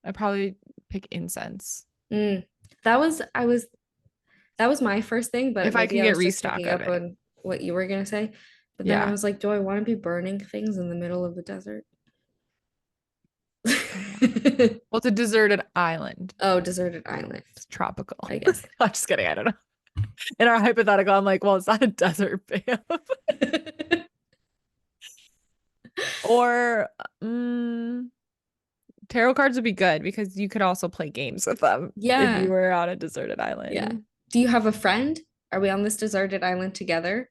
Speaker 1: I'd probably pick incense
Speaker 2: Mm. That was my first thing, but
Speaker 1: if I
Speaker 2: maybe
Speaker 1: could
Speaker 2: I
Speaker 1: get
Speaker 2: was just
Speaker 1: restock
Speaker 2: picking
Speaker 1: of
Speaker 2: up
Speaker 1: it.
Speaker 2: on what you were gonna say. But then I
Speaker 1: Yeah.
Speaker 2: was like, do I want to be burning things in the middle of the desert?
Speaker 1: Oh yeah. Well, it's a deserted island.
Speaker 2: Oh, deserted island,
Speaker 1: It's tropical.
Speaker 2: I guess.
Speaker 1: I'm just kidding. I don't know. In our hypothetical, I'm like, well, it's not a desert, fam. Or tarot cards would be good because you could also play games with them if you
Speaker 2: Yeah,
Speaker 1: were on a deserted
Speaker 2: yeah.
Speaker 1: island.
Speaker 2: Do you have a friend? Are we on this deserted island together?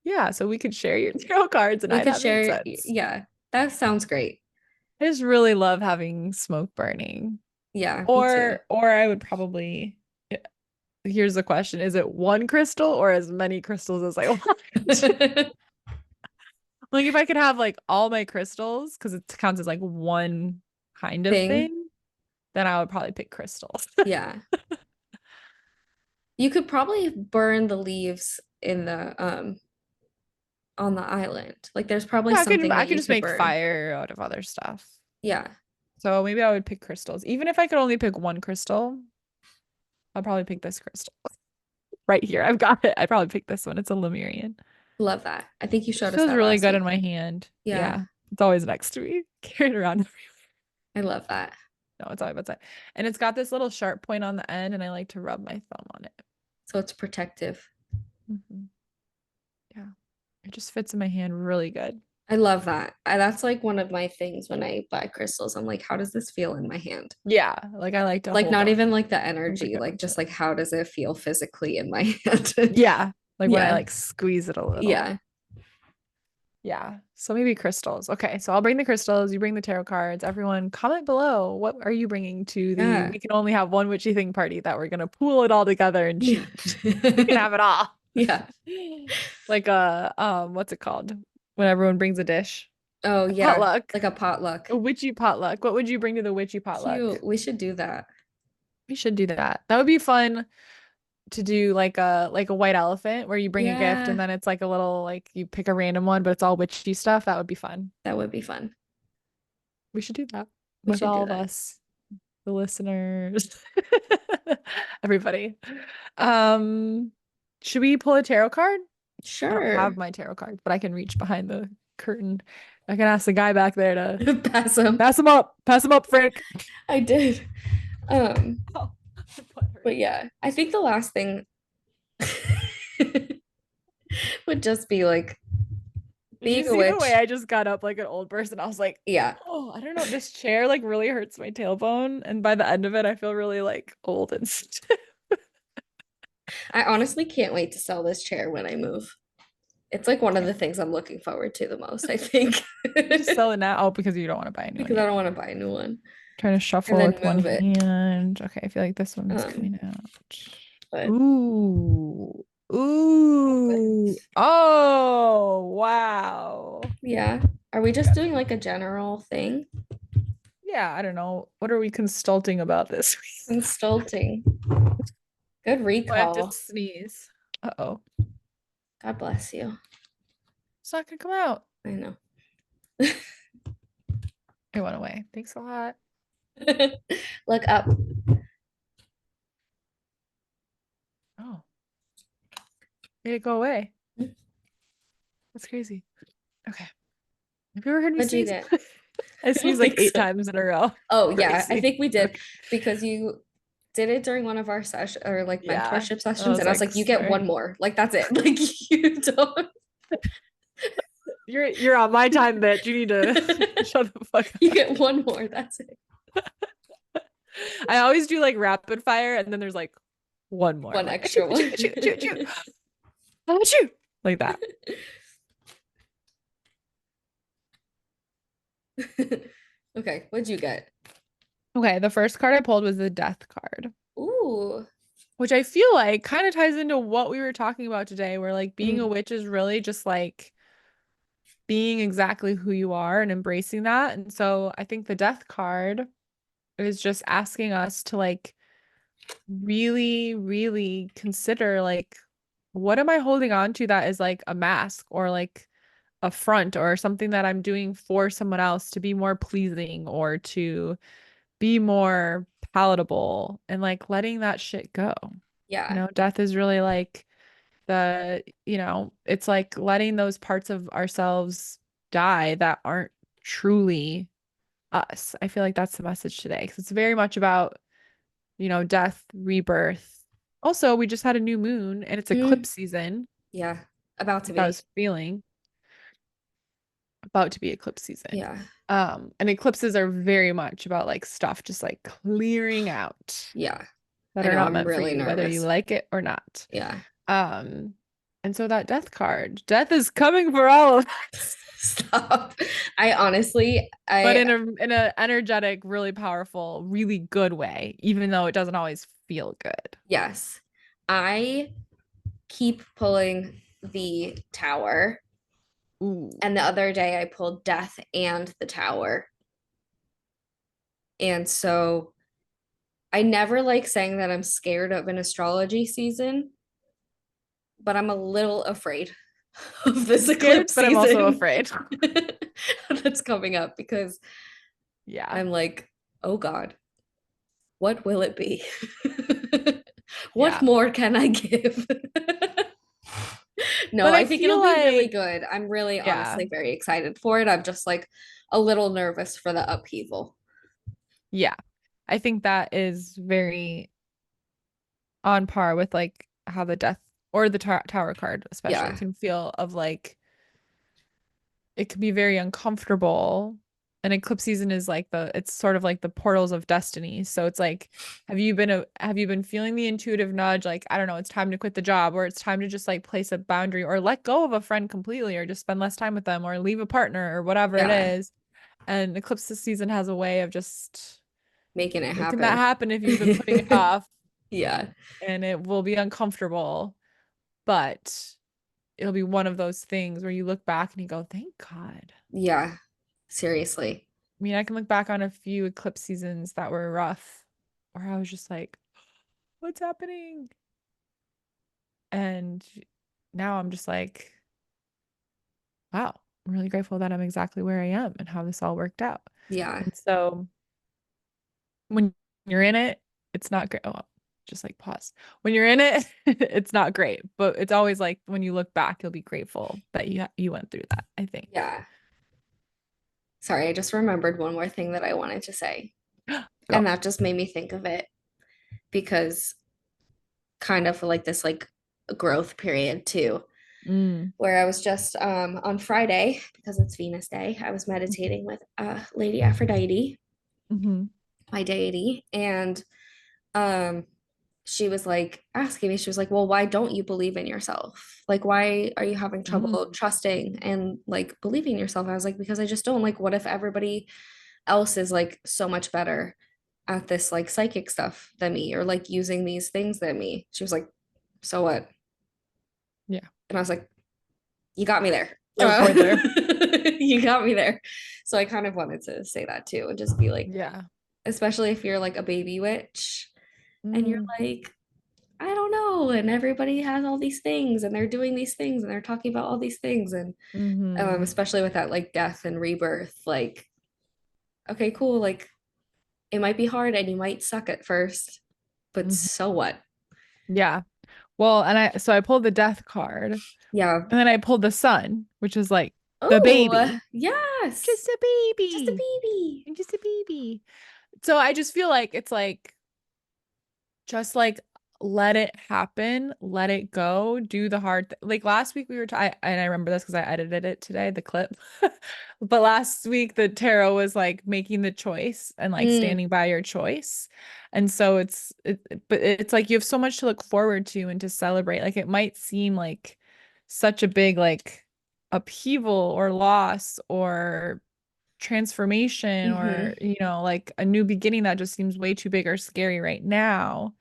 Speaker 1: Yeah, so we could share your tarot cards and
Speaker 2: We
Speaker 1: I'd
Speaker 2: could
Speaker 1: have
Speaker 2: share.
Speaker 1: incense.
Speaker 2: Yeah, that sounds great.
Speaker 1: I just really love having smoke burning.
Speaker 2: Yeah, me too.
Speaker 1: Or I would probably here's the question, is it one crystal or as many crystals as I want? Like if I could have like all my crystals, because it counts as like one kind of
Speaker 2: Thing.
Speaker 1: thing, then I would probably pick crystals.
Speaker 2: Yeah. You could probably burn the leaves in the on the island. Like there's probably
Speaker 1: Yeah,
Speaker 2: something
Speaker 1: I
Speaker 2: that
Speaker 1: could
Speaker 2: you
Speaker 1: just
Speaker 2: could
Speaker 1: make
Speaker 2: burn.
Speaker 1: fire out of other stuff.
Speaker 2: Yeah.
Speaker 1: So maybe I would pick crystals. Even if I could only pick one crystal, I'll probably pick this crystal. Right here. I've got it. I'd probably pick this one. It's a Lemurian.
Speaker 2: Love that. I think you
Speaker 1: It
Speaker 2: showed us
Speaker 1: feels
Speaker 2: that
Speaker 1: really
Speaker 2: last
Speaker 1: good in
Speaker 2: week.
Speaker 1: my hand.
Speaker 2: Yeah,
Speaker 1: Yeah. It's always next to me. Carried around.
Speaker 2: I love that.
Speaker 1: No, it's always outside. And it's got this little sharp point on the end, and I like to rub my thumb on it.
Speaker 2: So it's protective.
Speaker 1: Yeah. It just fits in my hand really good.
Speaker 2: I love that. That's like one of my things when I buy crystals. I'm like, how does this feel in my hand?
Speaker 1: Yeah, like I like to
Speaker 2: Like
Speaker 1: hold
Speaker 2: not
Speaker 1: them.
Speaker 2: even like the
Speaker 1: That's a
Speaker 2: energy,
Speaker 1: good
Speaker 2: like
Speaker 1: one too.
Speaker 2: just like how does it feel physically in my hand?
Speaker 1: Yeah, like when I
Speaker 2: Yeah.
Speaker 1: like squeeze it a little.
Speaker 2: Yeah.
Speaker 1: Yeah. So maybe crystals. Okay, so I'll bring the crystals, you bring the tarot cards. Everyone comment below. What are you bringing to the
Speaker 2: Yeah.
Speaker 1: we can only have one witchy thing party that we're gonna pool it all together and
Speaker 2: Yeah.
Speaker 1: cheat. We can have it all.
Speaker 2: Yeah.
Speaker 1: Like a what's it called? When everyone brings a dish.
Speaker 2: Oh
Speaker 1: A
Speaker 2: yeah.
Speaker 1: potluck.
Speaker 2: Like a potluck.
Speaker 1: A witchy potluck. What would you bring to the witchy potluck?
Speaker 2: Cute. We should do that.
Speaker 1: We should do that. That would be fun to do like a white elephant where you bring a gift and
Speaker 2: Yeah.
Speaker 1: then it's like a little like you pick a random one, but it's all witchy stuff. That would be fun.
Speaker 2: That would be fun.
Speaker 1: We should do that
Speaker 2: We
Speaker 1: with
Speaker 2: should do
Speaker 1: all of
Speaker 2: that.
Speaker 1: us, the listeners, everybody. Um, should we pull a tarot card? I don't have
Speaker 2: Sure.
Speaker 1: my tarot card, but I can reach behind the curtain. I can ask the guy back there to
Speaker 2: Pass them.
Speaker 1: pass him up. Pass him up, Frank.
Speaker 2: I did. Um,
Speaker 1: Oh, my butt
Speaker 2: but
Speaker 1: hurts.
Speaker 2: yeah, I think the last thing would just be like
Speaker 1: Did you
Speaker 2: being a
Speaker 1: see the way
Speaker 2: witch.
Speaker 1: I just got up like an old person? I was like,
Speaker 2: Yeah.
Speaker 1: oh, I don't know. This chair like really hurts my tailbone. And by the end of it, I feel really like old and stiff.
Speaker 2: I honestly can't wait to sell this chair when I move. It's like one of the things I'm looking forward to the most, I think.
Speaker 1: You just sell it now. Oh, because you don't want to buy a new one
Speaker 2: Because I
Speaker 1: yet.
Speaker 2: don't want to buy a new one
Speaker 1: Trying to
Speaker 2: and
Speaker 1: shuffle
Speaker 2: then
Speaker 1: with one
Speaker 2: move it.
Speaker 1: hand. Okay, I feel like this one's
Speaker 2: Um,
Speaker 1: coming out.
Speaker 2: but
Speaker 1: Ooh. Ooh. Oh, wow.
Speaker 2: yeah. Are we just
Speaker 1: Got
Speaker 2: doing like
Speaker 1: some.
Speaker 2: a general thing?
Speaker 1: Yeah, I don't know. What are we consulting about this week?
Speaker 2: Consulting. Good
Speaker 1: Oh, I have to
Speaker 2: recall.
Speaker 1: sneeze. Uh-oh.
Speaker 2: God bless you.
Speaker 1: It's not gonna come out.
Speaker 2: I know.
Speaker 1: It went away. Thanks a lot.
Speaker 2: Look up.
Speaker 1: Oh, made it go away. That's crazy. Okay. Have you ever heard me
Speaker 2: What'd you
Speaker 1: sneeze?
Speaker 2: get?
Speaker 1: I
Speaker 2: I don't
Speaker 1: sneezed like
Speaker 2: think
Speaker 1: eight
Speaker 2: so.
Speaker 1: times in a row.
Speaker 2: Oh yeah, I
Speaker 1: Crazy.
Speaker 2: think we did
Speaker 1: Okay.
Speaker 2: because you did it during one of our session or like
Speaker 1: Yeah.
Speaker 2: mentorship
Speaker 1: I
Speaker 2: sessions,
Speaker 1: was
Speaker 2: and I was
Speaker 1: like,
Speaker 2: like, you get
Speaker 1: sorry.
Speaker 2: one more. Like that's it. Like you don't.
Speaker 1: You're on my time, bitch. You need to shut the fuck
Speaker 2: You
Speaker 1: up.
Speaker 2: get one more. That's it.
Speaker 1: I always do like rapid fire, and then there's like one more. I'm
Speaker 2: One
Speaker 1: like, achoo,
Speaker 2: extra
Speaker 1: achoo,
Speaker 2: one.
Speaker 1: achoo, achoo, achoo. Achoo. Like that.
Speaker 2: Okay, what'd you get?
Speaker 1: Okay, the first card I pulled was the death card,
Speaker 2: Ooh.
Speaker 1: which I feel like kind of ties into what we were talking about today, where like being a
Speaker 2: Mm,
Speaker 1: witch is really just like being exactly who you are and embracing that. And so I think the death card is just asking us to like really, really consider like what am I holding on to that is like a mask or like a front or something that I'm doing for someone else to be more pleasing or to be more palatable and like letting that shit go. You
Speaker 2: yeah.
Speaker 1: know, death is really like it's like letting those parts of ourselves die that aren't truly us. I feel like that's the message today because it's very much about, death, rebirth. Also, we just had a new moon and it's
Speaker 2: Mm,
Speaker 1: eclipse season,
Speaker 2: yeah. About to
Speaker 1: like I
Speaker 2: be.
Speaker 1: was feeling about to be eclipse season.
Speaker 2: Yeah.
Speaker 1: And eclipses are very much about like stuff just like clearing out
Speaker 2: Yeah.
Speaker 1: that
Speaker 2: I
Speaker 1: are
Speaker 2: know.
Speaker 1: not
Speaker 2: I'm
Speaker 1: meant for
Speaker 2: really
Speaker 1: you, whether you
Speaker 2: nervous.
Speaker 1: like it or not.
Speaker 2: Yeah.
Speaker 1: Um, and so that death card, death is coming for all of us,
Speaker 2: Stop. I honestly,
Speaker 1: but
Speaker 2: I
Speaker 1: in a energetic, really powerful, really good way, even though it doesn't always feel good.
Speaker 2: yes. I keep pulling the tower.
Speaker 1: Ooh.
Speaker 2: And the other day I pulled death and the tower. And so I never like saying that I'm scared of an astrology season, but I'm a little afraid of
Speaker 1: I'm
Speaker 2: this
Speaker 1: scared,
Speaker 2: eclipse
Speaker 1: but I'm also
Speaker 2: season
Speaker 1: afraid.
Speaker 2: that's coming up because
Speaker 1: Yeah.
Speaker 2: I'm like, oh God, what will it be? What
Speaker 1: Yeah.
Speaker 2: more can I give? No,
Speaker 1: But
Speaker 2: I
Speaker 1: I
Speaker 2: think
Speaker 1: feel
Speaker 2: it'll be really
Speaker 1: like,
Speaker 2: good. I'm really
Speaker 1: yeah.
Speaker 2: honestly very excited for it. I'm just like a little nervous for the upheaval.
Speaker 1: Yeah. I think that is very on par with like how the death or the tower card especially
Speaker 2: Yeah.
Speaker 1: can feel of like it can be very uncomfortable. And eclipse season is like it's sort of like the portals of destiny. So it's like, have you been feeling the intuitive nudge, like, I don't know, it's time to quit the job, or it's time to just like place a boundary or let go of a friend completely, or just spend less time with them, or leave a partner, or whatever it
Speaker 2: Yeah,
Speaker 1: is. And eclipse season has a way of just
Speaker 2: making it
Speaker 1: making that
Speaker 2: happen.
Speaker 1: happen if you've been putting it off,
Speaker 2: Yeah,
Speaker 1: and it will be uncomfortable, but it'll be one of those things where you look back and you go, thank God.
Speaker 2: yeah, seriously.
Speaker 1: I mean, I can look back on a few eclipse seasons that were rough, where I was just like, what's happening? And now I'm just like, wow, I'm really grateful that I'm exactly where I am and how this all worked out.
Speaker 2: Yeah,
Speaker 1: And so when you're in it, it's not great. Oh, just like pause. When you're in it, it's not great, but it's always like when you look back, you'll be grateful that you went through that, I think.
Speaker 2: yeah. Sorry, I just remembered one more thing that I wanted to say.
Speaker 1: Go.
Speaker 2: And that just made me think of it because kind of like this like growth period too,
Speaker 1: Mm.
Speaker 2: where I was just on Friday, because it's Venus Day, I was meditating with Lady Aphrodite,
Speaker 1: Mm-hmm.
Speaker 2: my deity, and um she was like asking me, she was like, well, why don't you believe in yourself? Like, why are you having trouble
Speaker 1: Mm.
Speaker 2: trusting and like believing in yourself? I was like, because I just don't. Like, what if everybody else is like so much better at this like psychic stuff than me, or like using these things than me? She was like, so what?
Speaker 1: Yeah.
Speaker 2: And I was like, you got me there.
Speaker 1: You have a point there.
Speaker 2: You got me there. So I kind of wanted to say that too, and just be like,
Speaker 1: Yeah.
Speaker 2: especially if you're like a baby witch and you're
Speaker 1: Mm.
Speaker 2: like, I don't know, and everybody has all these things and they're doing these things and they're talking about all these things, and
Speaker 1: Mm-hmm.
Speaker 2: especially with that like death and rebirth, like, okay, cool, like it might be hard and you might suck at first, but
Speaker 1: Mm-hmm.
Speaker 2: so what?
Speaker 1: Yeah. Well, and I pulled the death card, and
Speaker 2: Yeah.
Speaker 1: then I pulled the sun, which is like the
Speaker 2: Oh,
Speaker 1: baby.
Speaker 2: yes.
Speaker 1: Just a
Speaker 2: Just a
Speaker 1: baby.
Speaker 2: baby.
Speaker 1: I'm just a baby. So I just feel like it's like just like let it happen, let it go, do the hard like last week we were and I remember this because I edited it today, the clip. But last week the tarot was like making the choice and like
Speaker 2: Mm,
Speaker 1: standing by your choice. And so but it's like you have so much to look forward to and to celebrate. Like it might seem like such a big like upheaval or loss or transformation or
Speaker 2: mm-hmm.
Speaker 1: like a new beginning that just seems way too big or scary right now,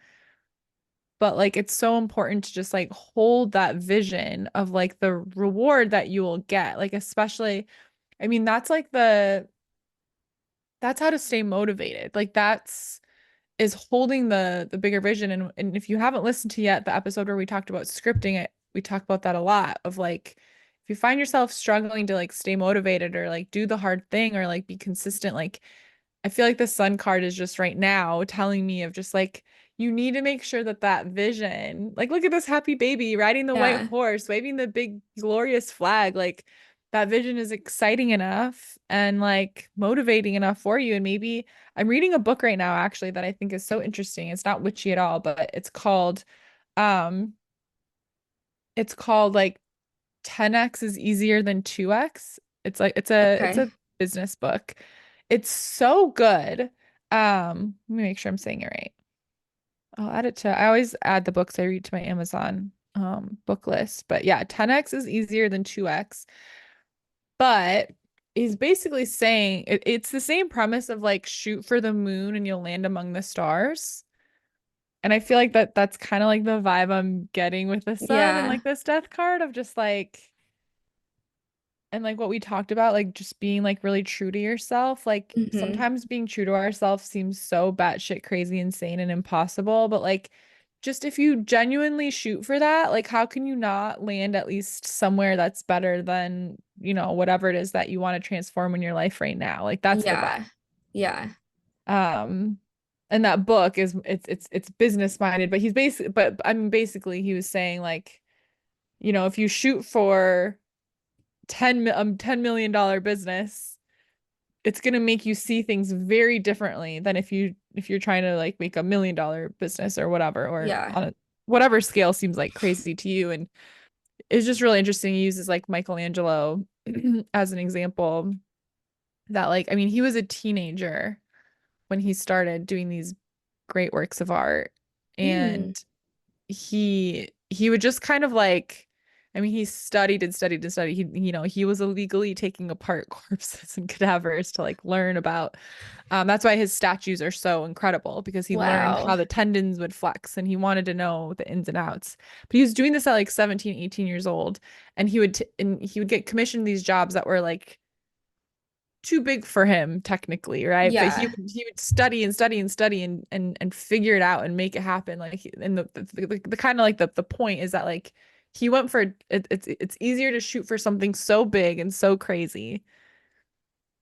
Speaker 1: but like it's so important to just like hold that vision of like the reward that you will get, like especially, I mean, that's how to stay motivated, like that's is holding the bigger vision. And if you haven't listened to yet the episode where we talked about scripting it, we talk about that a lot of like if you find yourself struggling to like stay motivated or like do the hard thing or like be consistent, like I feel like the sun card is just right now telling me of just like you need to make sure that that vision, like look at this happy baby riding the white
Speaker 2: Yeah.
Speaker 1: horse, waving the big glorious flag, like that vision is exciting enough and like motivating enough for you. And maybe I'm reading a book right now actually that I think is so interesting. It's not witchy at all, but um it's called like 10x is easier than 2x. It's like it's
Speaker 2: Okay.
Speaker 1: a business book. It's so good. Let me make sure I'm saying it right. I'll add it to I always add the books I read to my Amazon book list. But yeah, 10x is easier than 2x. But he's basically saying it's the same premise of like shoot for the moon and you'll land among the stars. And I feel like that's kind of like the vibe I'm getting with the sun and
Speaker 2: Yeah.
Speaker 1: like this death card of just like and like what we talked about, like just being like really true to yourself. Like
Speaker 2: Mm-hmm.
Speaker 1: sometimes being true to ourselves seems so batshit crazy, insane, and impossible. But like just if you genuinely shoot for that, like how can you not land at least somewhere that's better than, whatever it is that you want to transform in your life right now? Like that's the vibe.
Speaker 2: Yeah. Yeah.
Speaker 1: Um, and that book is it's business minded, but but I mean basically he was saying like, if you shoot for 10 million dollar business, it's going to make you see things very differently than if you're trying to like make $1 million business or whatever, or
Speaker 2: Yeah.
Speaker 1: on whatever scale seems like crazy to you. And it's just really interesting. He uses like Michelangelo. as an example that like, I mean, he was a teenager when he started doing these great works of art.
Speaker 2: Mm,
Speaker 1: And he would just kind of like, I mean, he studied and studied and studied. He was illegally taking apart corpses and cadavers to like learn about. That's why his statues are so incredible because he learned
Speaker 2: wow.
Speaker 1: how the tendons would flex and he wanted to know the ins and outs. But he was doing this at like 17, 18 years old, and he would get commissioned these jobs that were like too big for him technically, right? But he
Speaker 2: Yeah.
Speaker 1: would he would study and study and study and figure it out and make it happen. Like and the kind of like the point is that like he went for it's easier to shoot for something so big and so crazy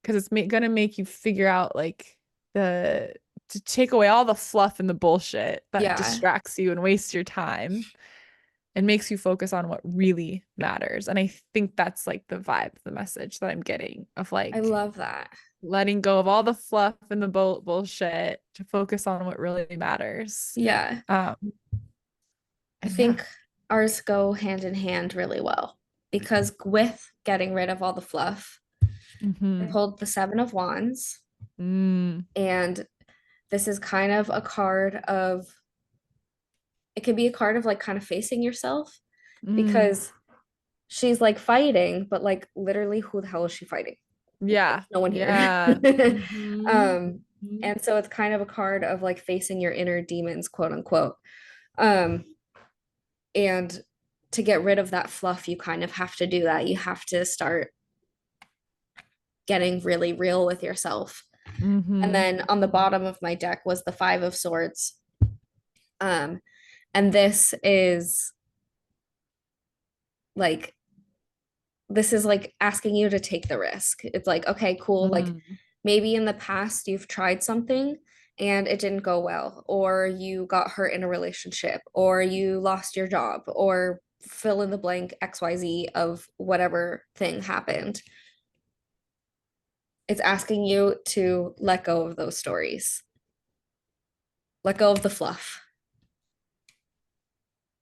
Speaker 1: because it's gonna make you figure out like the to take away all the fluff and the bullshit that
Speaker 2: Yeah.
Speaker 1: distracts you and wastes your time and makes you focus on what really matters. And I think that's like the vibe, the message that I'm getting of
Speaker 2: I
Speaker 1: like
Speaker 2: love that.
Speaker 1: letting go of all the fluff and the bullshit to focus on what really matters.
Speaker 2: Yeah.
Speaker 1: Um,
Speaker 2: I
Speaker 1: and yeah.
Speaker 2: think ours go hand in hand really well because with getting rid of all the fluff, I
Speaker 1: Mm-hmm.
Speaker 2: pulled the Seven of Wands,
Speaker 1: Mm,
Speaker 2: and this is kind of a card of, it could be a card of like kind of facing yourself
Speaker 1: mm,
Speaker 2: because she's like fighting, but like literally, who the hell is she fighting?
Speaker 1: yeah.
Speaker 2: There's no one here.
Speaker 1: Yeah. Mm-hmm.
Speaker 2: um,
Speaker 1: Mm-hmm.
Speaker 2: and so it's kind of a card of like facing your inner demons, quote unquote. Um, and to get rid of that fluff, you kind of have to do that. You have to start getting really real with yourself. And
Speaker 1: Mm-hmm.
Speaker 2: then on the bottom of my deck was the Five of Swords. Um, and like this is like asking you to take the risk. It's like, okay, cool. Like
Speaker 1: Mm-hmm.
Speaker 2: maybe in the past you've tried something and it didn't go well, or you got hurt in a relationship, or you lost your job, or fill in the blank XYZ of whatever thing happened. It's asking you to let go of those stories, let go of the fluff.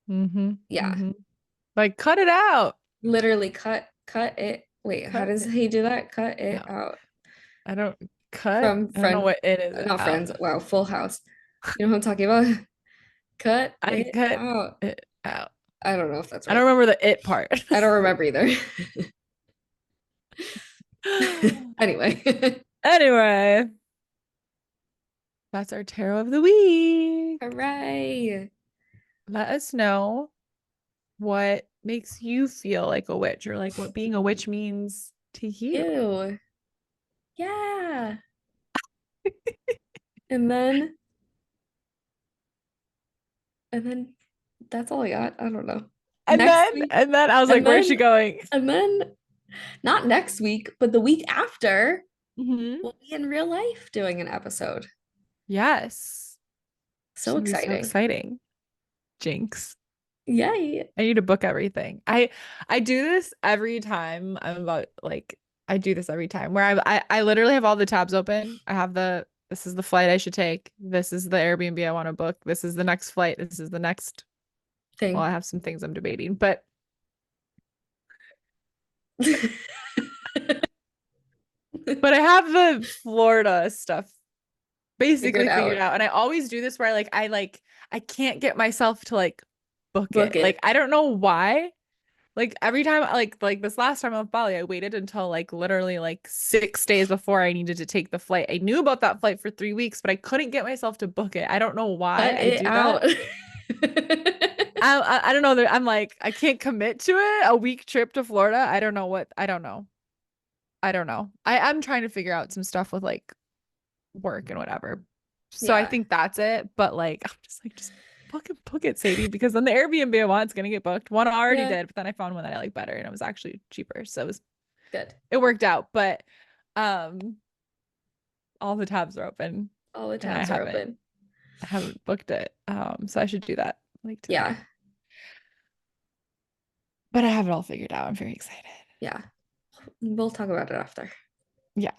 Speaker 1: Mm-hmm.
Speaker 2: Yeah,
Speaker 1: Mm-hmm. Like cut it out.
Speaker 2: literally cut it. Wait, how
Speaker 1: Cut
Speaker 2: does
Speaker 1: it
Speaker 2: he do that? Cut it
Speaker 1: out.
Speaker 2: out.
Speaker 1: I don't cut.
Speaker 2: From
Speaker 1: I don't know
Speaker 2: friend,
Speaker 1: what it is
Speaker 2: not
Speaker 1: out.
Speaker 2: friends. Wow, Full House. You know what I'm talking about? Cut
Speaker 1: I
Speaker 2: it
Speaker 1: cut
Speaker 2: out.
Speaker 1: it out.
Speaker 2: I don't know if that's
Speaker 1: I don't
Speaker 2: right.
Speaker 1: remember the it part.
Speaker 2: I don't remember either. Anyway,
Speaker 1: Anyway, that's our tarot of the week.
Speaker 2: hooray.
Speaker 1: Let us know what makes you feel like a witch or like what being a witch means to you.
Speaker 2: Ew. Yeah. And then, and then that's all I got. I don't know.
Speaker 1: And
Speaker 2: Next
Speaker 1: then
Speaker 2: week,
Speaker 1: and then I was like,
Speaker 2: and
Speaker 1: where's she
Speaker 2: then,
Speaker 1: going?
Speaker 2: and then, not next week, but the week after,
Speaker 1: Hmm.
Speaker 2: we'll be in real life doing an episode.
Speaker 1: Yes. It's
Speaker 2: So
Speaker 1: gonna be so
Speaker 2: exciting.
Speaker 1: exciting. Jinx.
Speaker 2: Yay.
Speaker 1: I need to book everything. I do this every time I'm about like I do this every time where I literally have all the tabs open. I have the this is the flight I should take. This is the Airbnb I want to book. This is the next flight. This is the next. Well,
Speaker 2: Thing.
Speaker 1: I have some things I'm debating, but I have the Florida stuff
Speaker 2: Figured
Speaker 1: basically figured
Speaker 2: out.
Speaker 1: out. And I always do this where I can't get myself to like book
Speaker 2: Book
Speaker 1: it. Like
Speaker 2: it.
Speaker 1: I don't know why. Like every time, like this last time on Bali, I waited until like literally like 6 days before I needed to take the flight. I knew about that flight for 3 weeks, but I couldn't get myself to book it. I don't know why
Speaker 2: Cut
Speaker 1: I
Speaker 2: it
Speaker 1: do
Speaker 2: out.
Speaker 1: that. I don't know. I'm like I can't commit to it. A week trip to Florida. I don't know what. I don't know. I don't know. I'm trying to figure out some stuff with like work and whatever. So I
Speaker 2: Yeah.
Speaker 1: think that's it. But like I'm just like just book it, Sadie, because then the Airbnb I want is gonna get booked. One already
Speaker 2: Yeah.
Speaker 1: did, but then I found one that I like better and it was actually cheaper. So
Speaker 2: Good.
Speaker 1: it worked out. But um all the tabs are open
Speaker 2: All the
Speaker 1: and
Speaker 2: tabs are open.
Speaker 1: I haven't booked it. So I should do that like
Speaker 2: Yeah.
Speaker 1: tonight. But I have it all figured out. I'm very excited.
Speaker 2: Yeah. We'll talk about it after.
Speaker 1: Yeah.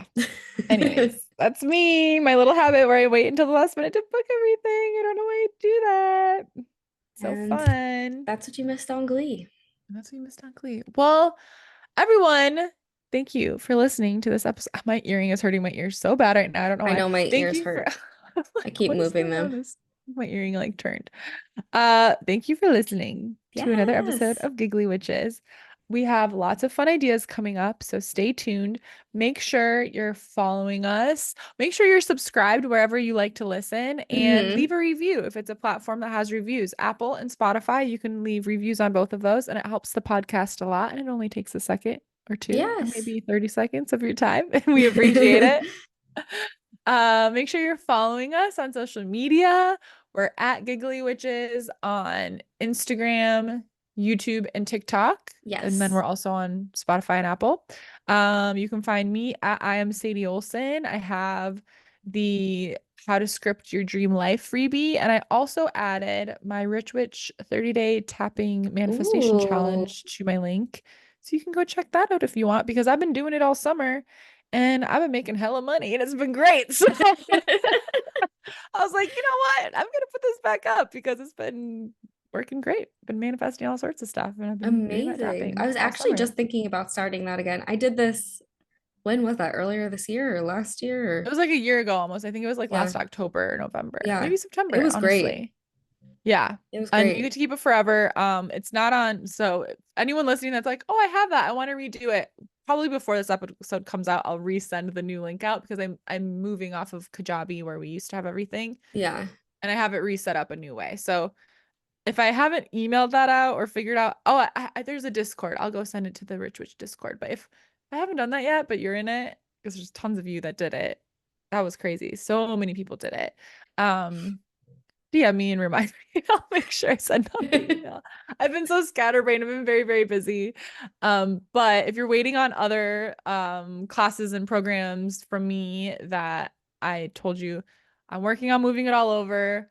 Speaker 1: Anyways, that's me, my little habit where I wait until the last minute to book everything. I don't know why I do that. So
Speaker 2: And
Speaker 1: fun.
Speaker 2: that's what you missed on Glee.
Speaker 1: And that's what you missed on Glee. Well, everyone, thank you for listening to this episode. My earring is hurting my ears so bad right now. I don't know
Speaker 2: I
Speaker 1: why.
Speaker 2: know my
Speaker 1: Thank
Speaker 2: ears
Speaker 1: you for
Speaker 2: hurt.
Speaker 1: I'm
Speaker 2: I
Speaker 1: like,
Speaker 2: keep
Speaker 1: what is
Speaker 2: moving
Speaker 1: going on?
Speaker 2: them.
Speaker 1: My earring like turned. Thank you for listening to another episode
Speaker 2: Yes.
Speaker 1: of Giggly Witches. We have lots of fun ideas coming up, so stay tuned. Make sure you're following us. Make sure you're subscribed wherever you like to listen and leave
Speaker 2: Hmm.
Speaker 1: a review if it's a platform that has reviews. Apple and Spotify, you can leave reviews on both of those, and it helps the podcast a lot. And it only takes a second or two, or
Speaker 2: Yes.
Speaker 1: maybe 30 seconds of your time, and we appreciate it. Make sure you're following us on social media. We're at Giggly Witches on Instagram, YouTube, and TikTok. And then
Speaker 2: Yes.
Speaker 1: we're also on Spotify and Apple. You can find me at I am Sadie Olson. I have the How to Script Your Dream Life freebie. And I also added my Rich Witch 30-day tapping manifestation
Speaker 2: Ooh.
Speaker 1: challenge to my link. So you can go check that out if you want, because I've been doing it all summer and I've been making hella money and it's been great. So I was like, you know what? I'm gonna put this back up because it's been working great. Been manifesting all sorts of stuff, and I've been doing that
Speaker 2: Amazing. I
Speaker 1: tapping
Speaker 2: was
Speaker 1: all
Speaker 2: actually
Speaker 1: summer.
Speaker 2: just thinking about starting that again. I did this, when was that? Earlier this year or last year?
Speaker 1: It
Speaker 2: Or
Speaker 1: was like a year ago almost. I think it was like
Speaker 2: yeah.
Speaker 1: last October or November,
Speaker 2: Yeah.
Speaker 1: maybe
Speaker 2: It
Speaker 1: September,
Speaker 2: was great.
Speaker 1: honestly. Yeah.
Speaker 2: It was
Speaker 1: And you get
Speaker 2: great.
Speaker 1: to keep it forever. It's not on. So if anyone listening that's like, oh, I have that. I want to redo it. Probably before this episode comes out, I'll resend the new link out because I'm moving off of Kajabi where we used to have everything,
Speaker 2: Yeah.
Speaker 1: and I have it reset up a new way. So if I haven't emailed that out or figured out, oh, there's a Discord. I'll go send it to the Rich Witch Discord. But if I haven't done that yet, but you're in it, because there's tons of you that did it. That was crazy. So many people did it. Um, DM me and remind me. I'll make sure I send out the email. I've been so scatterbrained. I've been very, very busy. But if you're waiting on other classes and programs from me that I told you, I'm working on moving it all over.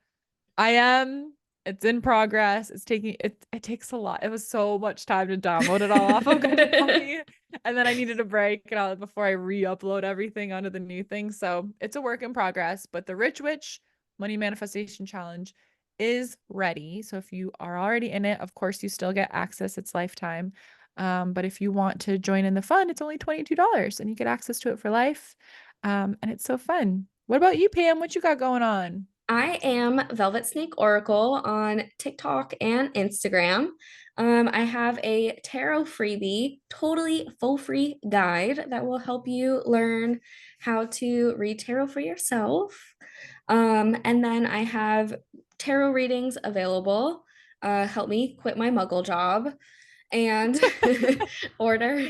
Speaker 1: I am. It's in progress. It takes a lot. It was so much time to download it all off of Kajabi. And then I needed a break before I re-upload everything onto the new thing. So it's a work in progress. But the Rich Witch Money Manifestation Challenge is ready. So if you are already in it, of course you still get access. It's lifetime. But if you want to join in the fun, it's only $22 and you get access to it for life. And it's so fun. What about you, Pam? What you got going on?
Speaker 2: I am Velvet Snake Oracle on TikTok and Instagram. I have a tarot freebie, totally full free guide that will help you learn how to read tarot for yourself. And then I have tarot readings available. Help me quit my muggle job and order.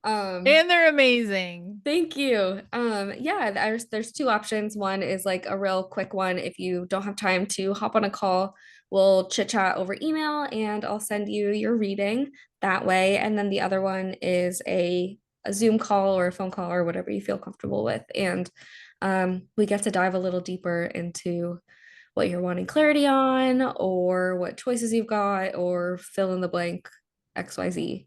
Speaker 2: Um,
Speaker 1: And they're amazing.
Speaker 2: Thank you. Yeah, there's two options. One is like a real quick one. If you don't have time to hop on a call, we'll chit chat over email and I'll send you your reading that way. And then the other one is a Zoom call or a phone call or whatever you feel comfortable with. And we get to dive a little deeper into what you're wanting clarity on or what choices you've got or fill in the blank XYZ.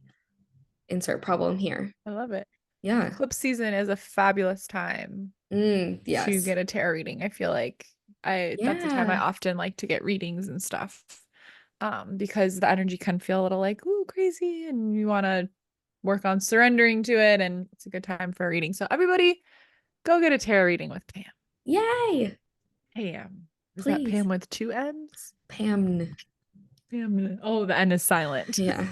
Speaker 2: Insert problem here.
Speaker 1: I love it.
Speaker 2: Yeah.
Speaker 1: Eclipse season is a fabulous time to
Speaker 2: Yes.
Speaker 1: get a tarot reading. I feel like I that's the time I
Speaker 2: Yeah.
Speaker 1: often like to get readings and stuff. Because the energy can feel a little like, ooh, crazy, and you want to work on surrendering to it, and it's a good time for a reading. So everybody go get a tarot reading with Pam.
Speaker 2: Yay.
Speaker 1: Pam. Is that
Speaker 2: Please.
Speaker 1: Pam with two M's?
Speaker 2: Pam.
Speaker 1: Pam. Oh, the N is silent.
Speaker 2: Yeah.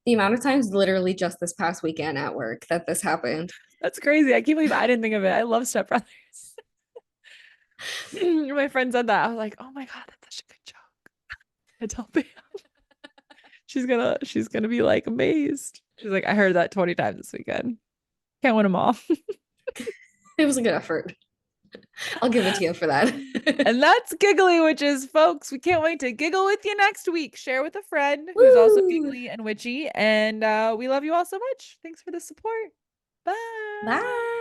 Speaker 2: The amount of times literally just this past weekend at work that this happened.
Speaker 1: That's crazy. I can't believe I didn't think of it. I love Step Brothers. My friend said that. I was like, oh my God, that's such a good joke. I tell Pam. She's gonna be like amazed. She's like, I heard that 20 times this weekend. Can't win them all.
Speaker 2: It was a good effort. I'll give it to you for that.
Speaker 1: And that's Giggly Witches, folks. We can't wait to giggle with you next week. Share with a friend who's also
Speaker 2: Woo!
Speaker 1: giggly and witchy. And we love you all so much. Thanks for the support. Bye.
Speaker 2: Bye.